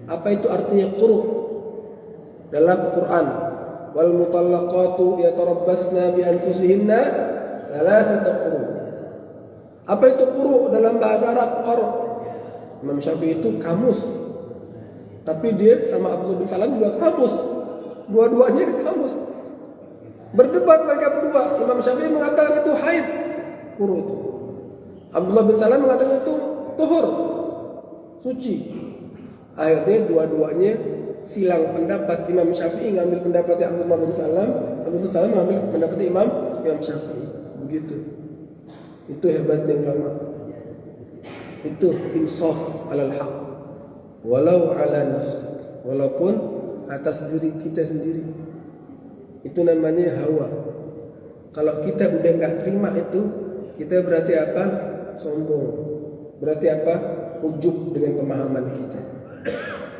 Apa itu artinya quru? Dalam Al-Quran, wal mutallaqatu yatarabbasna bi anfusihinna thalathata quru. Apa itu quru dalam bahasa Arab? Quru. Imam Syafi'i itu kamus. Tapi dia sama Abdullah bin Salam juga kamus. Dua-duanya kamus. Berdebat mereka berdua. Imam Syafi'i mengatakan itu haid, quru itu. Abdullah bin Salam mengatakan itu tuhur, suci. Akhirnya dua-duanya silang pendapat. Imam Syafi'i ngambil pendapatnya Abdullah bin Salam, Abdullah bin Salam ngambil pendapatnya Imam Syafi'i. Begitu. Itu hebatnya ulama. Itu insaf 'alal haq walau 'ala nafs, walaupun atas diri kita sendiri. Itu namanya hawa. Kalau kita udah nggak terima itu, kita berarti apa? Sombong. Berarti apa? Ujub dengan pemahaman kita.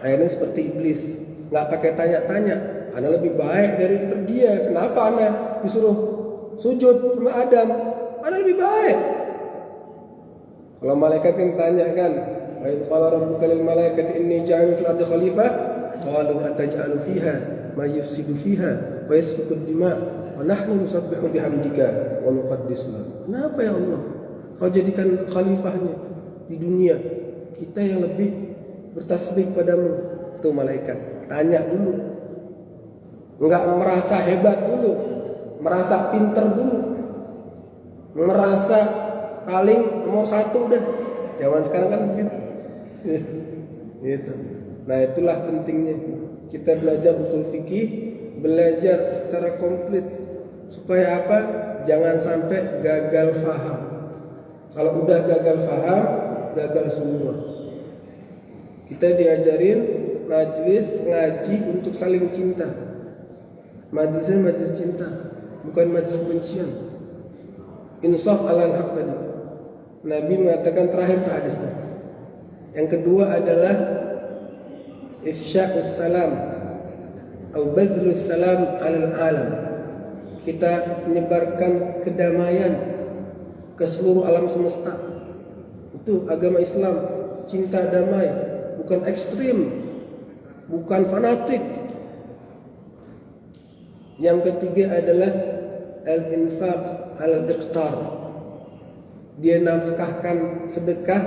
Akhirnya seperti iblis, nggak pakai tanya-tanya. Ana lebih baik dari dia. Kenapa ana disuruh sujud sama Adam? Ana lebih baik. Kalau malaikat kan tanya kan, wa idh qala rabbuka lil malaikati inni ja'ilun fil ardi khalifah, qalu ataj'alu fiha ma yufsidu fiha wa yasfiku ad-dima' wa nahnu nusabbihu bihamdika wa nuqaddisu lak. Kenapa ya Allah kau jadikan khalifahnya di dunia, kita yang lebih bertasbih padamu? Itu malaikat tanya dulu, enggak merasa hebat dulu, merasa pinter dulu, merasa paling nomor 1 udah. Zaman sekarang kan begitu. Gitu. Nah, itulah pentingnya kita belajar usul fikih, belajar secara komplit supaya apa? Jangan sampai gagal faham. Kalau udah gagal faham, gagal semua. Kita diajarin majlis ngaji untuk saling cinta. Majlisnya majlis cinta, bukan majlis kebencian. Insaf 'alal haq tadi. Nabi mengatakan terakhir itu hadisnya. Yang kedua adalah ifsya'us salam Au bazlus salam 'alal alam. Kita menyebarkan kedamaian ke seluruh alam semesta. Itu agama Islam, cinta damai, bukan ekstrim, bukan fanatik. Yang ketiga adalah al-infaq al-iqtar. Dia nafkahkan sedekah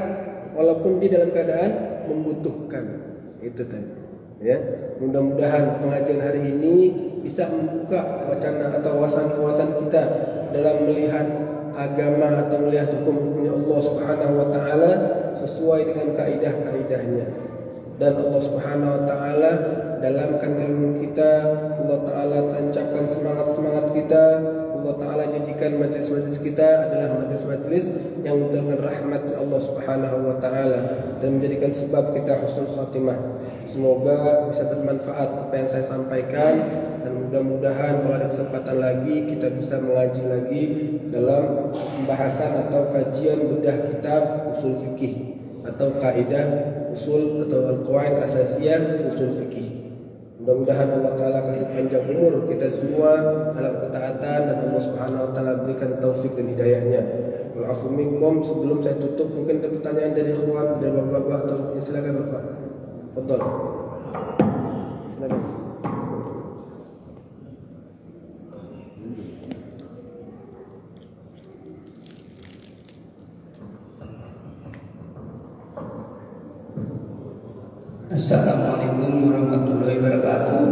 walaupun dia dalam keadaan membutuhkan. Itu tadi. Ya, mudah-mudahan pengajian hari ini bisa membuka wacana atau wawasan-wawasan kita dalam melihat agama atau melihat hukum-hukumnya Allah Subhanahu wa taala sesuai dengan kaidah-kaidahnya. Dan Allah Subhanahu wa taala dalamkan ilmu kita, Allah taala tancapkan semangat-semangat kita, Allah taala jadikan majlis-majlis kita adalah majlis-majlis yang mendatangkan rahmat Allah Subhanahu wa taala dan menjadikan sebab kita husnul khatimah. Semoga bisa bermanfaat apa yang saya sampaikan dan mudah-mudahan kalau ada kesempatan lagi kita bisa mengaji lagi dalam pembahasan atau kajian bedah kitab usul fikih atau kaidah usul atau al-qawaid asasiyah usul fikih. Mudah-mudahan Allah Ta'ala kasih panjang umur kita semua dalam ketaatan dan Allah Subhanahu Wa Ta'ala berikan taufik dan hidayahnya. Walafu minkum. Sebelum saya tutup mungkin ada pertanyaan dari ikhwan, dari bapak-bapak atau ya, silakan bapak. Fadhal. Silakan. Assalamualaikum warahmatullahi wabarakatuh.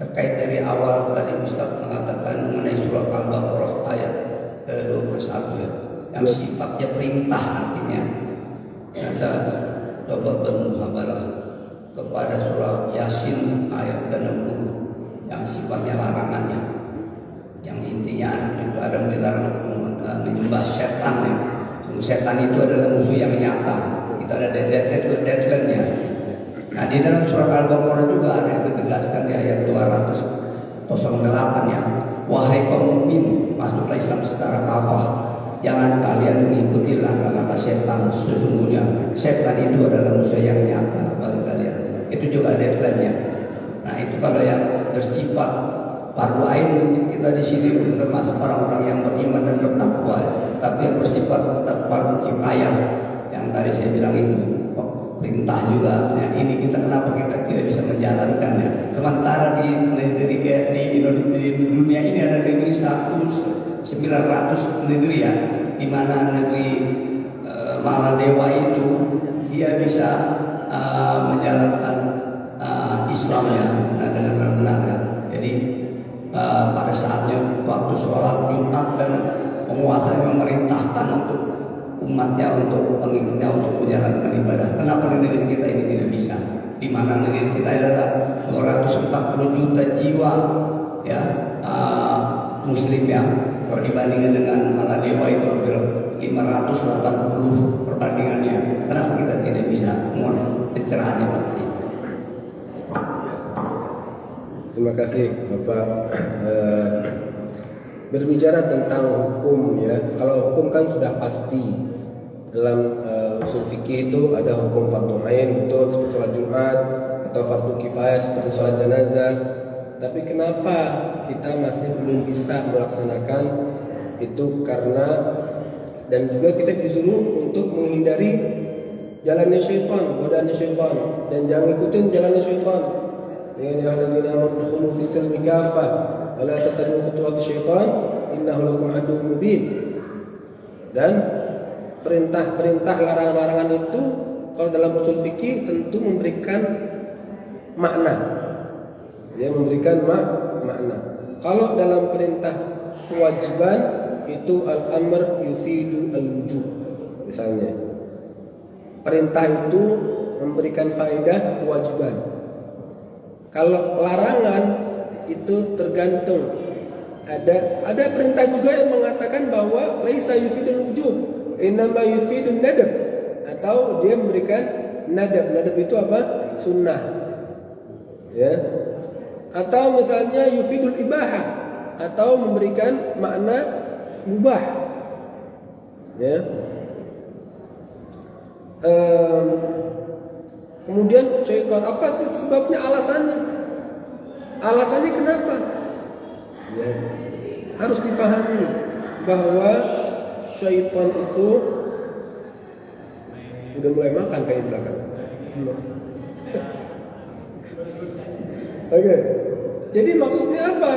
Terkait dari awal tadi Ustaz mengatakan mengenai surah Al-Baqarah ayat ke-21 ya, yang sifatnya perintah artinya. Saya coba bermuhamalah kepada surah Yasin ayat ke-60 yang sifatnya larangannya, yang intinya itu ada dilarang menyembah setan ya. Setan itu adalah musuh yang nyata. Itu ada deadline-nya. Nah di dalam surat Al-Baqarah juga ada yang ditegaskan di ayat 208 ya. Wahai kaum mukmin, masuklah Islam secara kafah. Jangan kalian mengikuti langkah-langkah setan. Sesungguhnya setan itu adalah musuh yang nyata bagi kalian. Itu juga deadline-nya. Nah itu kalau yang bersifat fardu ain kita di sini termasuk orang-orang yang beriman dan bertakwa. Tapi yang bersifat fardu kifayah yang tadi saya bilang itu perintah juga. Nah, ini kita kenapa kita tidak bisa menjalankannya? Sementara di dunia ini ada negeri 900 negeri ya, di mana negeri Maladewa itu dia bisa menjalankan Islamnya dengan benar-benar ya. Jadi pada saatnya waktu sholat Jumat dan penguasa yang memerintahkan untuk umatnya, untuk pengikutnya untuk menjalankan ibadah. Kenapa di negeri kita ini tidak bisa? Di mana negeri kita adalah 240 juta jiwa ya muslim ya. Kalau dibandingkan dengan Maladewa itu hampir 580 perbandingannya. Kenapa kita tidak bisa? Mohon pencerahannya Pak. Terima kasih Bapak. Berbicara tentang hukum ya, kalau hukum kan sudah pasti. Dalam usul fikih itu ada hukum fardu ain, betul, seperti sholat Jumat, atau fardu kifayah seperti sholat jenazah. Tapi kenapa kita masih belum bisa melaksanakan itu? Karena dan juga kita disuruh untuk menghindari jalannya syaitan, godaannya syaitan, dan jangan ikutin jalannya syaitan. Ya ayyuhalladzina amanu udkhulu fis silmi kafah wa la tattabi'u khutuwati syaitan innahu lakum aduwwun mubin. Dan perintah-perintah larangan-larangan itu kalau dalam usul fikih tentu memberikan makna. Ya, memberikan makna. Kalau dalam perintah kewajiban itu al-amr yufidu al-wujub. Misalnya, perintah itu memberikan faedah kewajiban. Kalau larangan itu tergantung. Ada perintah juga yang mengatakan bahwa laisa yufidul wujub, innama yufidun nadab, atau dia memberikan nadab. Nadab itu apa? Sunnah. Ya. Atau misalnya yufidul ibahah, atau memberikan makna mubah. Ya. Kemudian syaitan, apa sih sebabnya, alasannya? Alasannya kenapa? Ya, harus dipahami bahwa syaitan itu udah mulai makan kayak di belakang. Oke. Jadi maksudnya apa?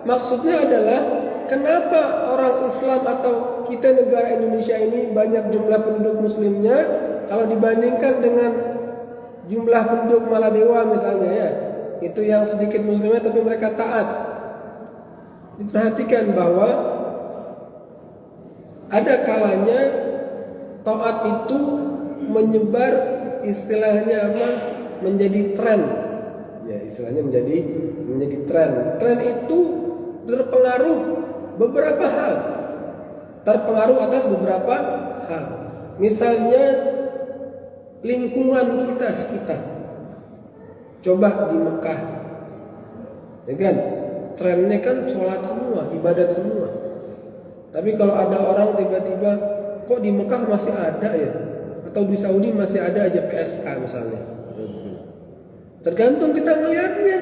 Maksudnya adalah kenapa orang Islam atau kita negara Indonesia ini banyak jumlah penduduk muslimnya kalau dibandingkan dengan jumlah penduduk Maladewa misalnya ya. Itu yang sedikit muslimnya tapi mereka taat. Diperhatikan bahwa ada kalanya taat itu menyebar, istilahnya apa? Menjadi tren. Ya, istilahnya menjadi tren. Tren itu terpengaruh beberapa hal. Terpengaruh atas beberapa hal. Misalnya lingkungan kita sekitar. Coba di Mekah, ya kan? Trennya kan sholat semua, ibadat semua. Tapi kalau ada orang tiba-tiba, kok di Mekah masih ada ya? Atau di Saudi masih ada aja PSK misalnya. Tergantung kita melihatnya.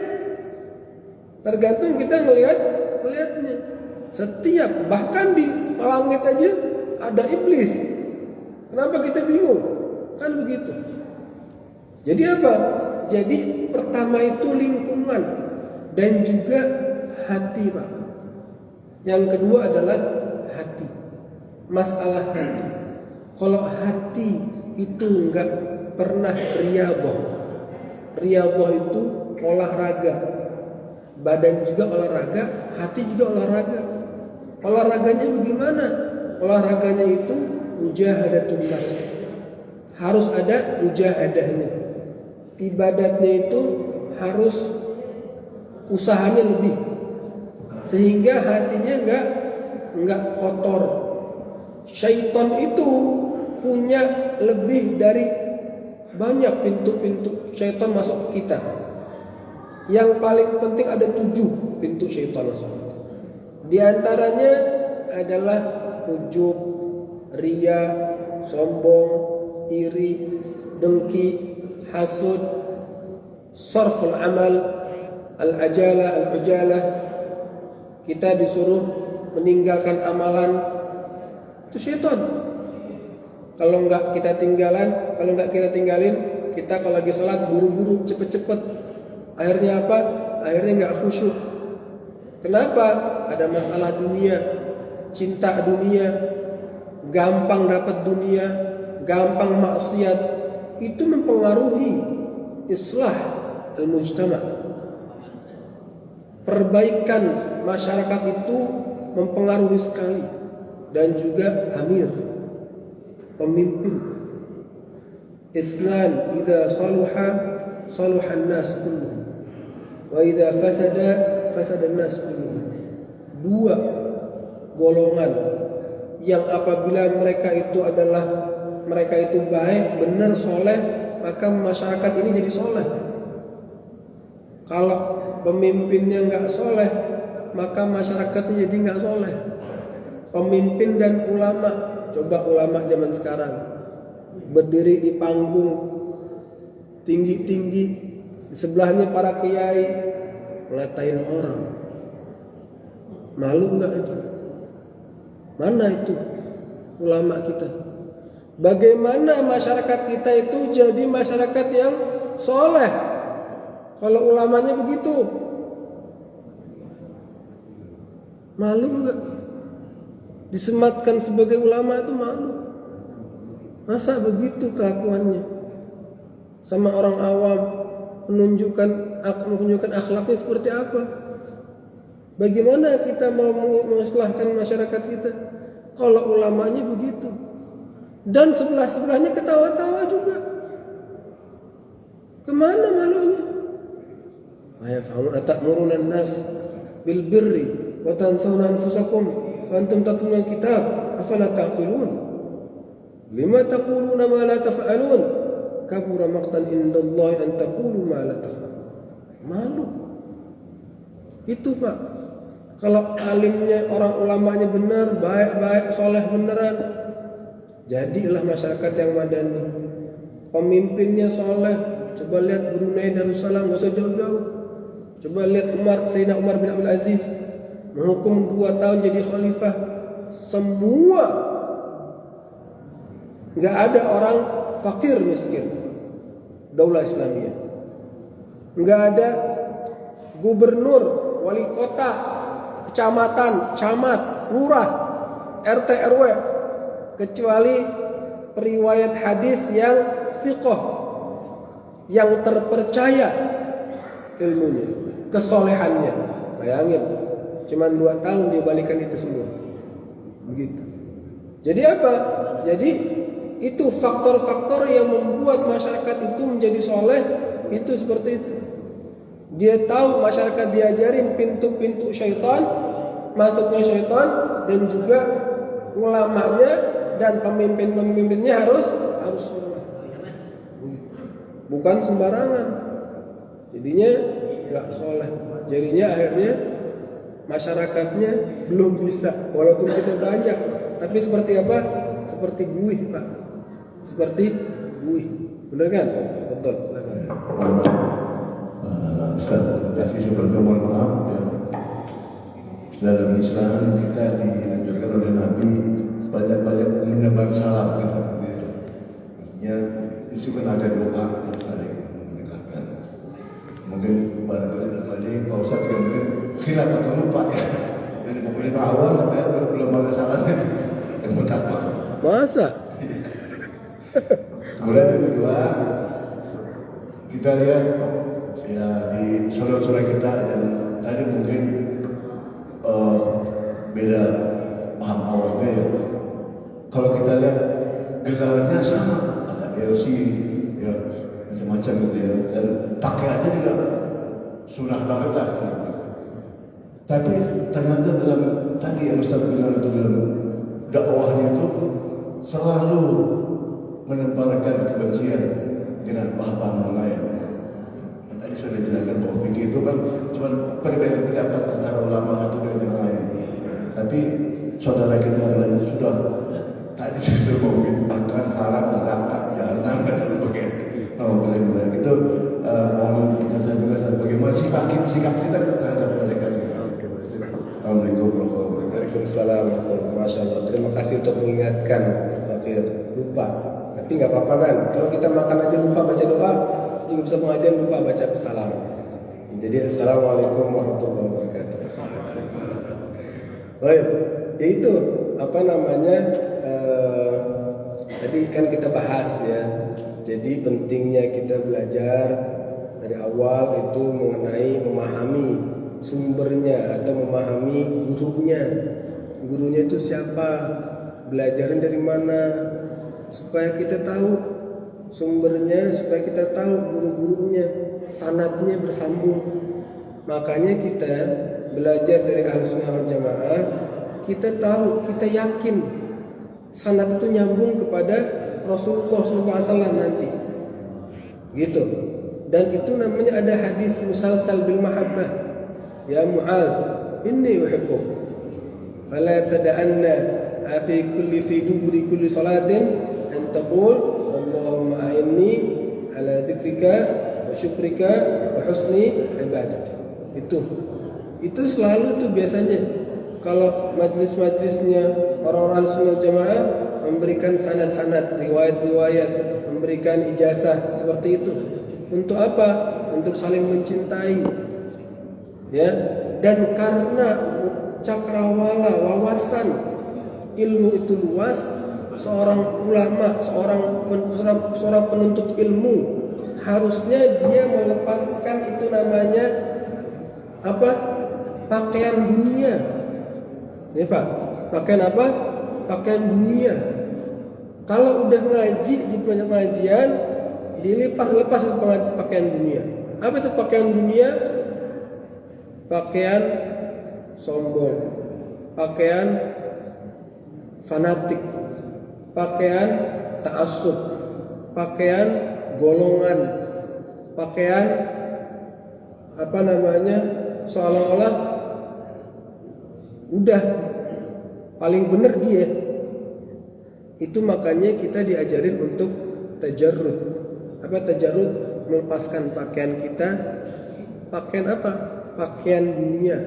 Melihatnya. Setiap, bahkan di langit aja ada iblis. Kenapa kita bingung? Kan begitu. Jadi apa? Jadi pertama itu lingkungan dan juga hati, Pak. Yang kedua adalah hati. Masalah hati. Kalau hati itu enggak pernah riyadhah. Riyadhah itu olahraga. Badan juga olahraga, hati juga olahraga. Olahraganya bagaimana? Olahraganya itu mujahadatun nafs. Harus ada mujahadahnya. Ibadatnya itu harus usahanya lebih, sehingga hatinya enggak kotor. Syaitan itu punya lebih dari banyak pintu-pintu syaitan masuk ke kita. Yang paling penting ada 7 pintu syaitan masuk. Di antaranya adalah ujub, riya, sombong, iri, dengki, hasud, sarful amal, al-ujalah. Kita disuruh meninggalkan amalan. Itu syaitan. Kalau enggak kita tinggalin, kita kalau lagi sholat buru-buru, cepet-cepet. Akhirnya apa? Akhirnya enggak khusyuk. Kenapa? Ada masalah dunia, cinta dunia, gampang dapat dunia, gampang maksiat. Itu mempengaruhi islah al-mujtama. Perbaikan masyarakat itu mempengaruhi sekali. Dan juga amir, pemimpin. Itsnan idza saluha saluhan nas kulluhum wa idza fasada an-nas kulluhum. 2 golongan yang apabila mereka itu baik, benar, soleh, maka masyarakat ini jadi soleh. Kalau pemimpinnya nggak soleh, maka masyarakatnya jadi nggak soleh. Pemimpin dan ulama, coba ulama zaman sekarang berdiri di panggung tinggi-tinggi, di sebelahnya para kiai ngelatain orang. Malu nggak itu? Mana itu ulama kita? Bagaimana masyarakat kita itu jadi masyarakat yang soleh kalau ulamanya begitu? Malu enggak? Disematkan sebagai ulama itu malu. Masa begitu kelakuannya sama orang awam, menunjukkan akhlaknya seperti apa? Bagaimana kita mau mengislahkan masyarakat kita kalau ulamanya begitu? Dan sebelah-sebelahnya ketawa-tawa juga. Kemana malunya? Ayafhamun atamuruna an-nas bil birri wa tansawna anfusakum wa antum tatluna al-kitab afala taqilun? Lima taquluna ma la taf'alun? Kabura maqtan indallahi an taqulu ma la taf'alun. Malu. Itu Pak. Kalau alimnya, orang ulamanya benar, baik, soleh beneran, jadilah masyarakat yang madani. Pemimpinnya soleh, Coba lihat Brunei Darussalam, gak usah jauh-jauh. Coba lihat Sayyidina Umar bin Abdul Aziz menghukum 2 tahun jadi khalifah. Semua gak ada orang fakir miskin Daulah Islamiyah. Gak ada gubernur, wali kota, kecamatan, camat, lurah, RT RW kecuali periwayat hadis yang thiqah, yang terpercaya ilmunya, kesolehannya. Bayangin, cuman 2 tahun dia balikan itu semua. Begitu. Jadi apa? Jadi itu faktor-faktor yang membuat masyarakat itu menjadi soleh, itu seperti itu. Dia tahu, masyarakat diajarin pintu-pintu syaitan, masuknya syaitan, dan juga ulamanya dan pemimpin-pemimpinnya harus soleh. Bukan sembarangan. Jadinya nggak soleh. Jadinya akhirnya masyarakatnya belum bisa, walaupun kita banyak. Tapi seperti apa? Seperti buih, Pak. Seperti buih. Benar kan? Betul. Silakan. Ustaz, kasih sebelumnya mohon maaf ya. Dalam Islam kita dianjurkan oleh Nabi banyak-banyak menyebar salam kita. Ya, itu kan ada doa yang saling mendekatkan. Mungkin barangkali namanya Pak Ustaz yang mungkin khilaf atau lupa ya. Jadi mungkin Pak awal katanya belum ada salamnya. Yang pertama. Masa? Kemudian yang kedua, kita lihat ya di saudara-saudara kita yang tadi mungkin beda paham awalnya ya. Kalau kita lihat gelarnya sama, ada LC ya macam-macam gitu ya, dan pakaiannya juga sunnah banget lah. Tapi ternyata dalam tadi yang Ustaz bilang itu dalam dakwahnya itu selalu menebarkan kebencian dengan paham lain. Tadi sudah dijelaskan bahwa fikih itu kan cuma perbedaan pendapat antara ulama satu dengan yang lain. Tapi saudara kita yang lain sudah tadi sudah membintangkan haram, neraka, jahanam dan sebagainya. Boleh itu mohon saya juga bagaimana sikap kita terhadap mereka. Assalamualaikum warahmatullahi wabarakatuh. Waalaikumsalam. Masya Allah. Terima kasih untuk mengingatkan. Fakir lupa. Tapi nggak apa-apa kan? Kalau kita makan aja lupa baca doa, juga bisa pengajian lupa baca salam. Jadi assalamualaikum warahmatullahi wabarakatuh. Baik, ya itu apa namanya? Tadi kan kita bahas ya. Jadi pentingnya kita belajar dari awal itu mengenai memahami sumbernya atau memahami gurunya. Gurunya itu siapa? Belajarin dari mana? Supaya kita tahu sumbernya, supaya kita tahu guru-gurunya, sanadnya bersambung. Makanya kita belajar dari Ahlussunnah wal Jamaah, kita tahu, kita yakin sanad itu nyambung kepada Rasulullah SAW nanti. Gitu. Dan itu namanya ada hadis musalsal bil mahabbah. Ya Mu'adz, inni uhibbuk. Fala tada'anna fi duburi kulli salatin an taqul Allahumma a'inni ala dzikrika wa syukrika wa husni ibadatik. Itu selalu tuh biasanya kalau majlis-majlisnya orang-orang Sunnah Jamaah memberikan sanad-sanad, riwayat-riwayat, memberikan ijazah seperti itu. Untuk apa? Untuk saling mencintai. Ya, dan karena cakrawala wawasan ilmu itu luas, seorang ulama, seorang penuntut ilmu harusnya dia melepaskan itu namanya apa? Pakaian dunia. Ya Pak, pakaian apa? Pakaian dunia. Kalau udah ngaji di pengajian, dilepas pakaian dunia. Apa itu pakaian dunia? Pakaian sombong, pakaian fanatik, pakaian ta'assub, pakaian golongan, pakaian apa namanya, seolah-olah udah paling benar dia. Itu makanya kita diajarin untuk tajarrud. Apa tajarrud? melepaskan pakaian kita. Pakaian apa? Pakaian dunia.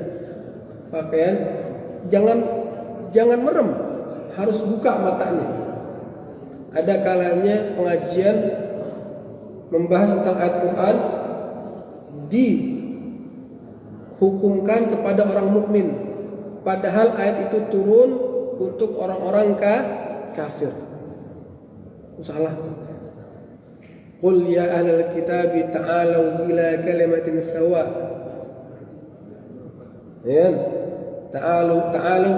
Pakaian jangan merem, harus buka matanya. Ada kalanya pengajian membahas tentang ayat Quran dihukumkan kepada orang mukmin, padahal ayat itu turun untuk orang-orang kafir. Salah. Qul ya ahlal kitabi ta'alu ila kalimatin sawa. Ya. Ta'alu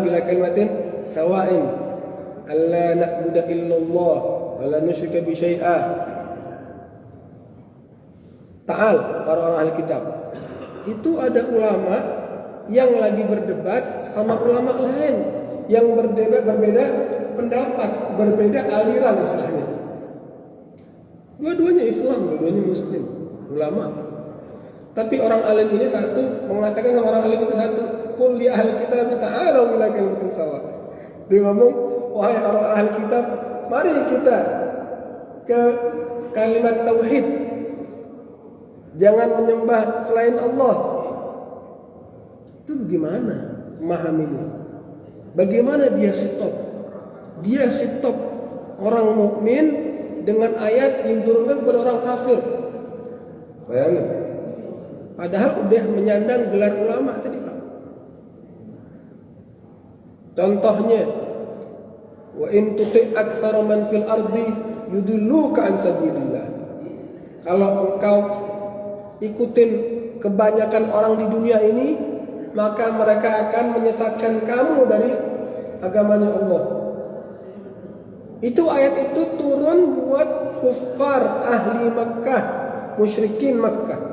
ila kalimatin sawa'in alla na'budu illallah wa la nusyrika bi syai'a. Ta'al, orang-orang ahli kitab. Itu ada ulama yang lagi berdebat sama ulama lain yang berbeda pendapat, berbeda aliran istilahnya. Dua-duanya Islam, dua-duanya Muslim, ulama. Tapi orang alim ini satu mengatakan sama orang alim itu satu, qul li ahli kitab ta'alu ila kalimatin sawa. Dia ngomong, wahai orang ahli kitab, mari kita ke kalimat tauhid. Jangan menyembah selain Allah. Itu bagaimana memahaminya? Bagaimana dia khitab? Dia khitab orang mukmin dengan ayat yang diturunkan kepada orang kafir. Bayangin. Padahal udah menyandang gelar ulama tadi, Pak. Contohnya, wa in tuti' aktsara man fil ardi yudilluka an sabilillah. Kalau engkau ikutin kebanyakan orang di dunia ini, maka mereka akan menyesatkan kamu dari agamanya Allah. Itu ayat itu turun buat kuffar ahli Makkah, musyrikin Makkah.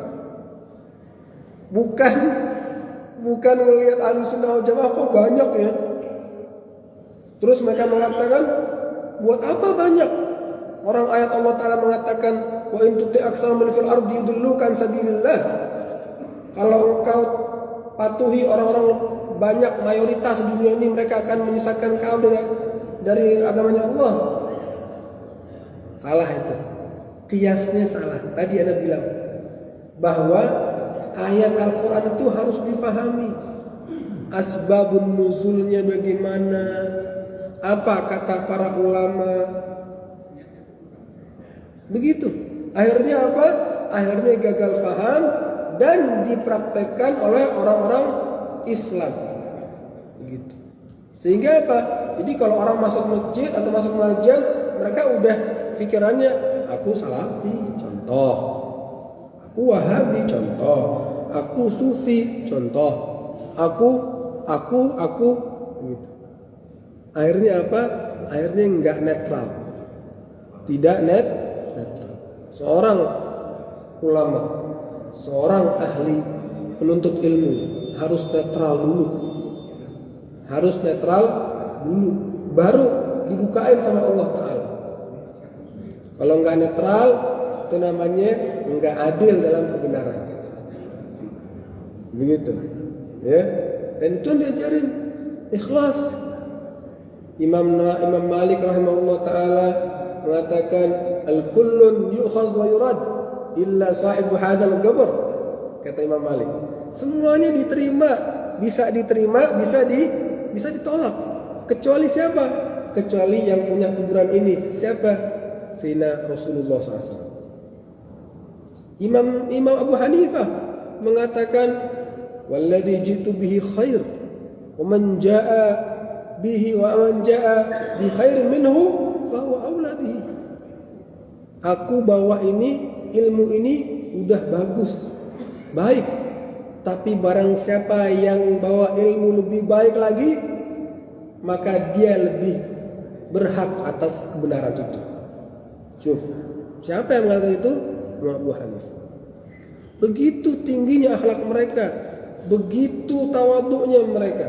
Bukan melihat ahli sunnah wal jamaah kok banyak ya. Terus mereka mengatakan, buat apa banyak? Orang ayat Allah Ta'ala mengatakan, wa in tuti' aktsara man fil ardi yudilluka an sabilillah. Kalau engkau patuhi orang-orang banyak mayoritas di dunia ini, mereka akan menyesatkan kau dari agamanya Allah. Salah itu. Kiasnya salah. Tadi Anda bilang bahwa ayat Al-Quran itu harus difahami. Asbabun nuzulnya bagaimana? Apa kata para ulama? Begitu. Akhirnya apa? Akhirnya gagal faham dan dipraktekkan oleh orang-orang Islam. Begitu. Sehingga apa? Jadi kalau orang masuk masjid atau masuk pengajian, mereka udah pikirannya, aku salafi, contoh. Aku wahabi, contoh. Aku sufi, contoh. Aku gitu. Akhirnya apa? Akhirnya enggak netral. Tidak netral. Seorang ulama, seorang ahli penuntut ilmu harus netral dulu. Harus netral dulu, baru dibukain sama Allah Ta'ala. Kalau enggak netral, itu namanya enggak adil dalam kebenaran. Begitu. Ya. Dan itu yang diajarin ikhlas. Imam Malik rahimahullah ta'ala mengatakan al-kullun yu'khadh wa yurad illa sahibu hadzal qabr. Kata Imam Malik, semuanya bisa diterima, bisa ditolak. Kecuali siapa? Kecuali yang punya kuburan ini. Siapa? Sayyidina Rasulullah SAW. Imam Abu Hanifah mengatakan walladzi jitu bihi khair wa man jaa bihi wa man jaa bi khairin minhu fa huwa aula bihi. Aku bawa ini, ilmu ini udah bagus, baik. Tapi barang siapa yang bawa ilmu lebih baik lagi, maka dia lebih berhak atas kebenaran itu. Siapa yang mengatakan itu? Abu Hanifah. Begitu tingginya akhlak mereka, begitu tawaduknya mereka,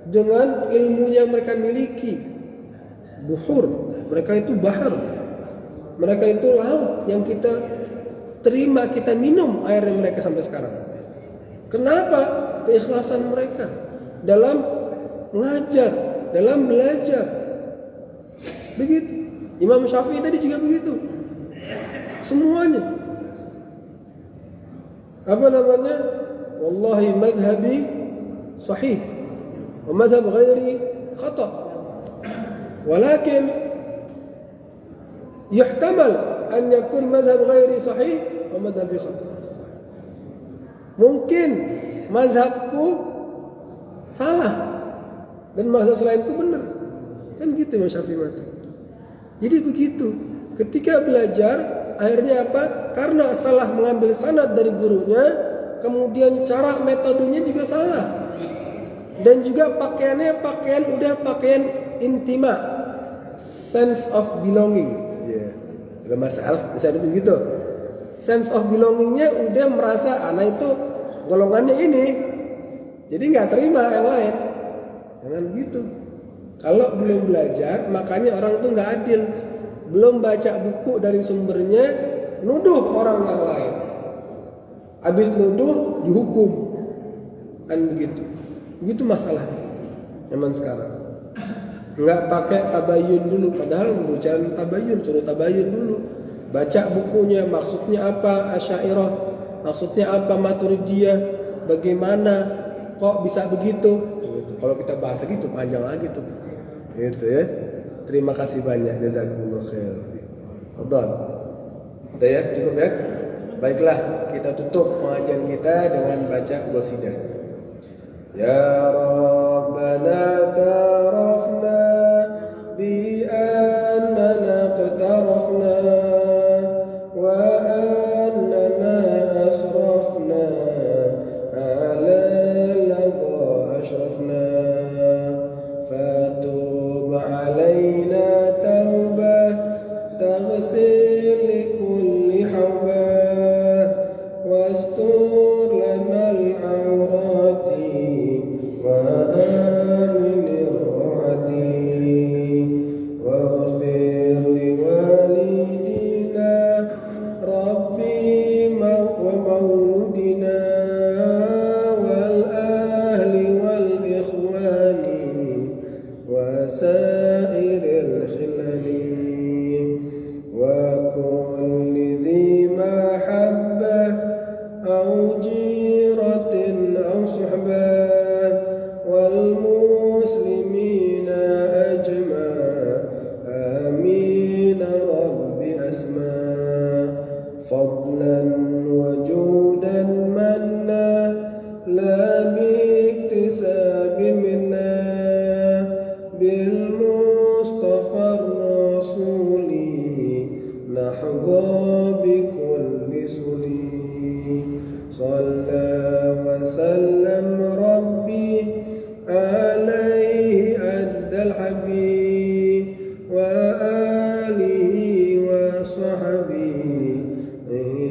dengan ilmunya mereka miliki. Buhur, mereka itu bahar, mereka itu laut yang kita terima, kita minum airnya mereka sampai sekarang. Kenapa? Keikhlasan mereka dalam mengajar, dalam belajar. Begitu. Imam Syafi'i tadi juga begitu. Semuanya. apa namanya? Wallahi madhabi sahih wa madhab ghairi khata. Walakin yuhtamal an yakun madhab ghairi sahih wa madhabi khata. Mungkin mazhabku salah dan mazhab selainku benar. Kan gitu Imam Syafi'i mati. Jadi begitu. Ketika belajar, akhirnya apa? Karena salah mengambil sanad dari gurunya, kemudian cara metodenya juga salah. Dan juga pakaiannya pakaian intima, sense of belonging. Ya, dalam bahasa Arab bisa begitu. Sense of belongingnya udah merasa anak itu golongannya ini, jadi nggak terima yang lain. Jangan gitu. Kalau belum belajar, makanya orang tuh nggak adil. Belum baca buku dari sumbernya, nuduh orang yang lain. Habis nuduh, dihukum. Kan begitu. Begitu masalah zaman sekarang. Nggak pakai tabayun dulu, padahal bukan tabayun, suruh tabayun dulu. Baca bukunya, maksudnya apa Asy'ariyah, maksudnya apa Maturidiyah, bagaimana kok bisa begitu. Gitu. Kalau kita bahas lagi itu panjang lagi tuh. Gitu ya. Terima kasih banyak, jazakumullah khair. Fadhal. Udah ya, cukup ya. Baiklah, kita tutup pengajian kita dengan baca qasidah. Ya Rabbana tarafna bi annana qatarafna wa annana asrafna ala ladha ashrafna fatub alaina taubah taghsil likulli hawbah wastur lana al-awrati wa amin ar-ra'ati waghfir liwalidina rabbi wa mauludina wal ahli wal ikhwani wa sairil khilani wa kulli dhi mahabbah aw jiratin aw suhbah wal muslimina ajma amin rabbi asma fadlan wa judan manna la biktisabi minna bil mustafa rasuli nahdha bi kulli suli salla wa sallam rabbi alaihi addal habib wa alihi wa sahbihi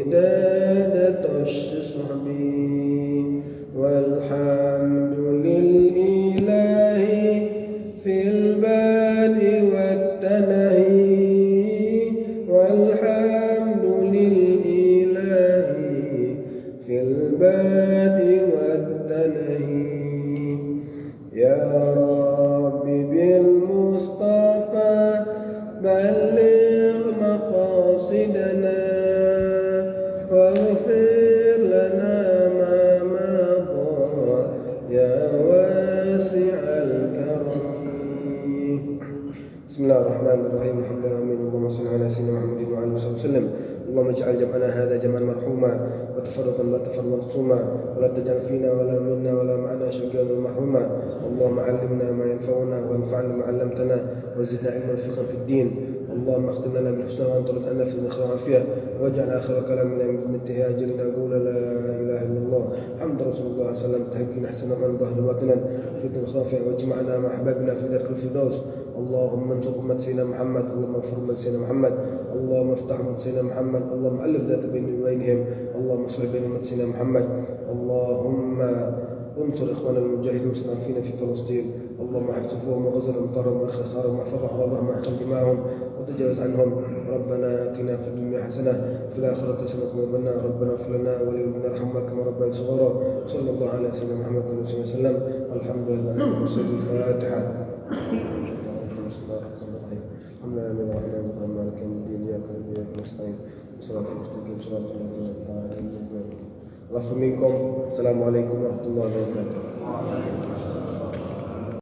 idadatash sahbi walhamdulillahi fil badi wat tanahi walhamdulillahi fil badi wat tanahi ya rabbi bil mustafa balligh maqasidana waghfir lana ma madha ya wasi'al karami. Bismillahirrahmanirrahim. Alhamdulillah Allahumma shalli ala sayyidina Muhammadin wa alihi wasallam. اللهم اجعل جمعنا هذا جمعا مرحوما وتفرقا مقصوما ولا تجعل فينا ولا منا ولا معنا شقيا محروما. اللهم علمنا ما ينفعنا وانفعنا ما علمتنا وزدنا علما فقها في الدين. اللهم اختم لنا بالحسنى وانت رد عنا في الذكر والعافيه واجعل اخر كلامنا من انتهاء اجلنا قول لا اله الا الله حمد رسول الله صلى الله عليه وسلم تهجنا حسنا من ظهر باطنا في الخافيه واجمعنا مع احبابنا في ذكر الفردوس. اللهم انصر امه سيدنا محمد، اللهم اغفر امه سيدنا محمد، اللهم افتح امه سيدنا محمد، اللهم الف ذات بينهم، اللهم اصلح بين امه سيدنا محمد، اللهم انصر اخواننا المجاهدين المستضعفين في فلسطين، اللهم احفظهم وغزل امطارهم وارخ اسعارهم واحفظ اعراضهم واحكم دماءهم وتجاوز عنهم. ربنا اتنا في الدنيا حسنه وفي الاخره حسنه وقنا عذاب النار. ربنا اغفر لنا ولوالدينا ارحمنا كما ربنا صغارا. وصلى الله على سيدنا محمد صلى الله عليه وسلم. الحمد لله رب العالمين. الفاتحه. الحمد لله الرحمن الرحيم مالك يوم الدين اياك نعبد واياك نستعين صراط المستقيم صراط الذين انعمت عليهم Assalamualaikum warahmatullahi wabarakatuh.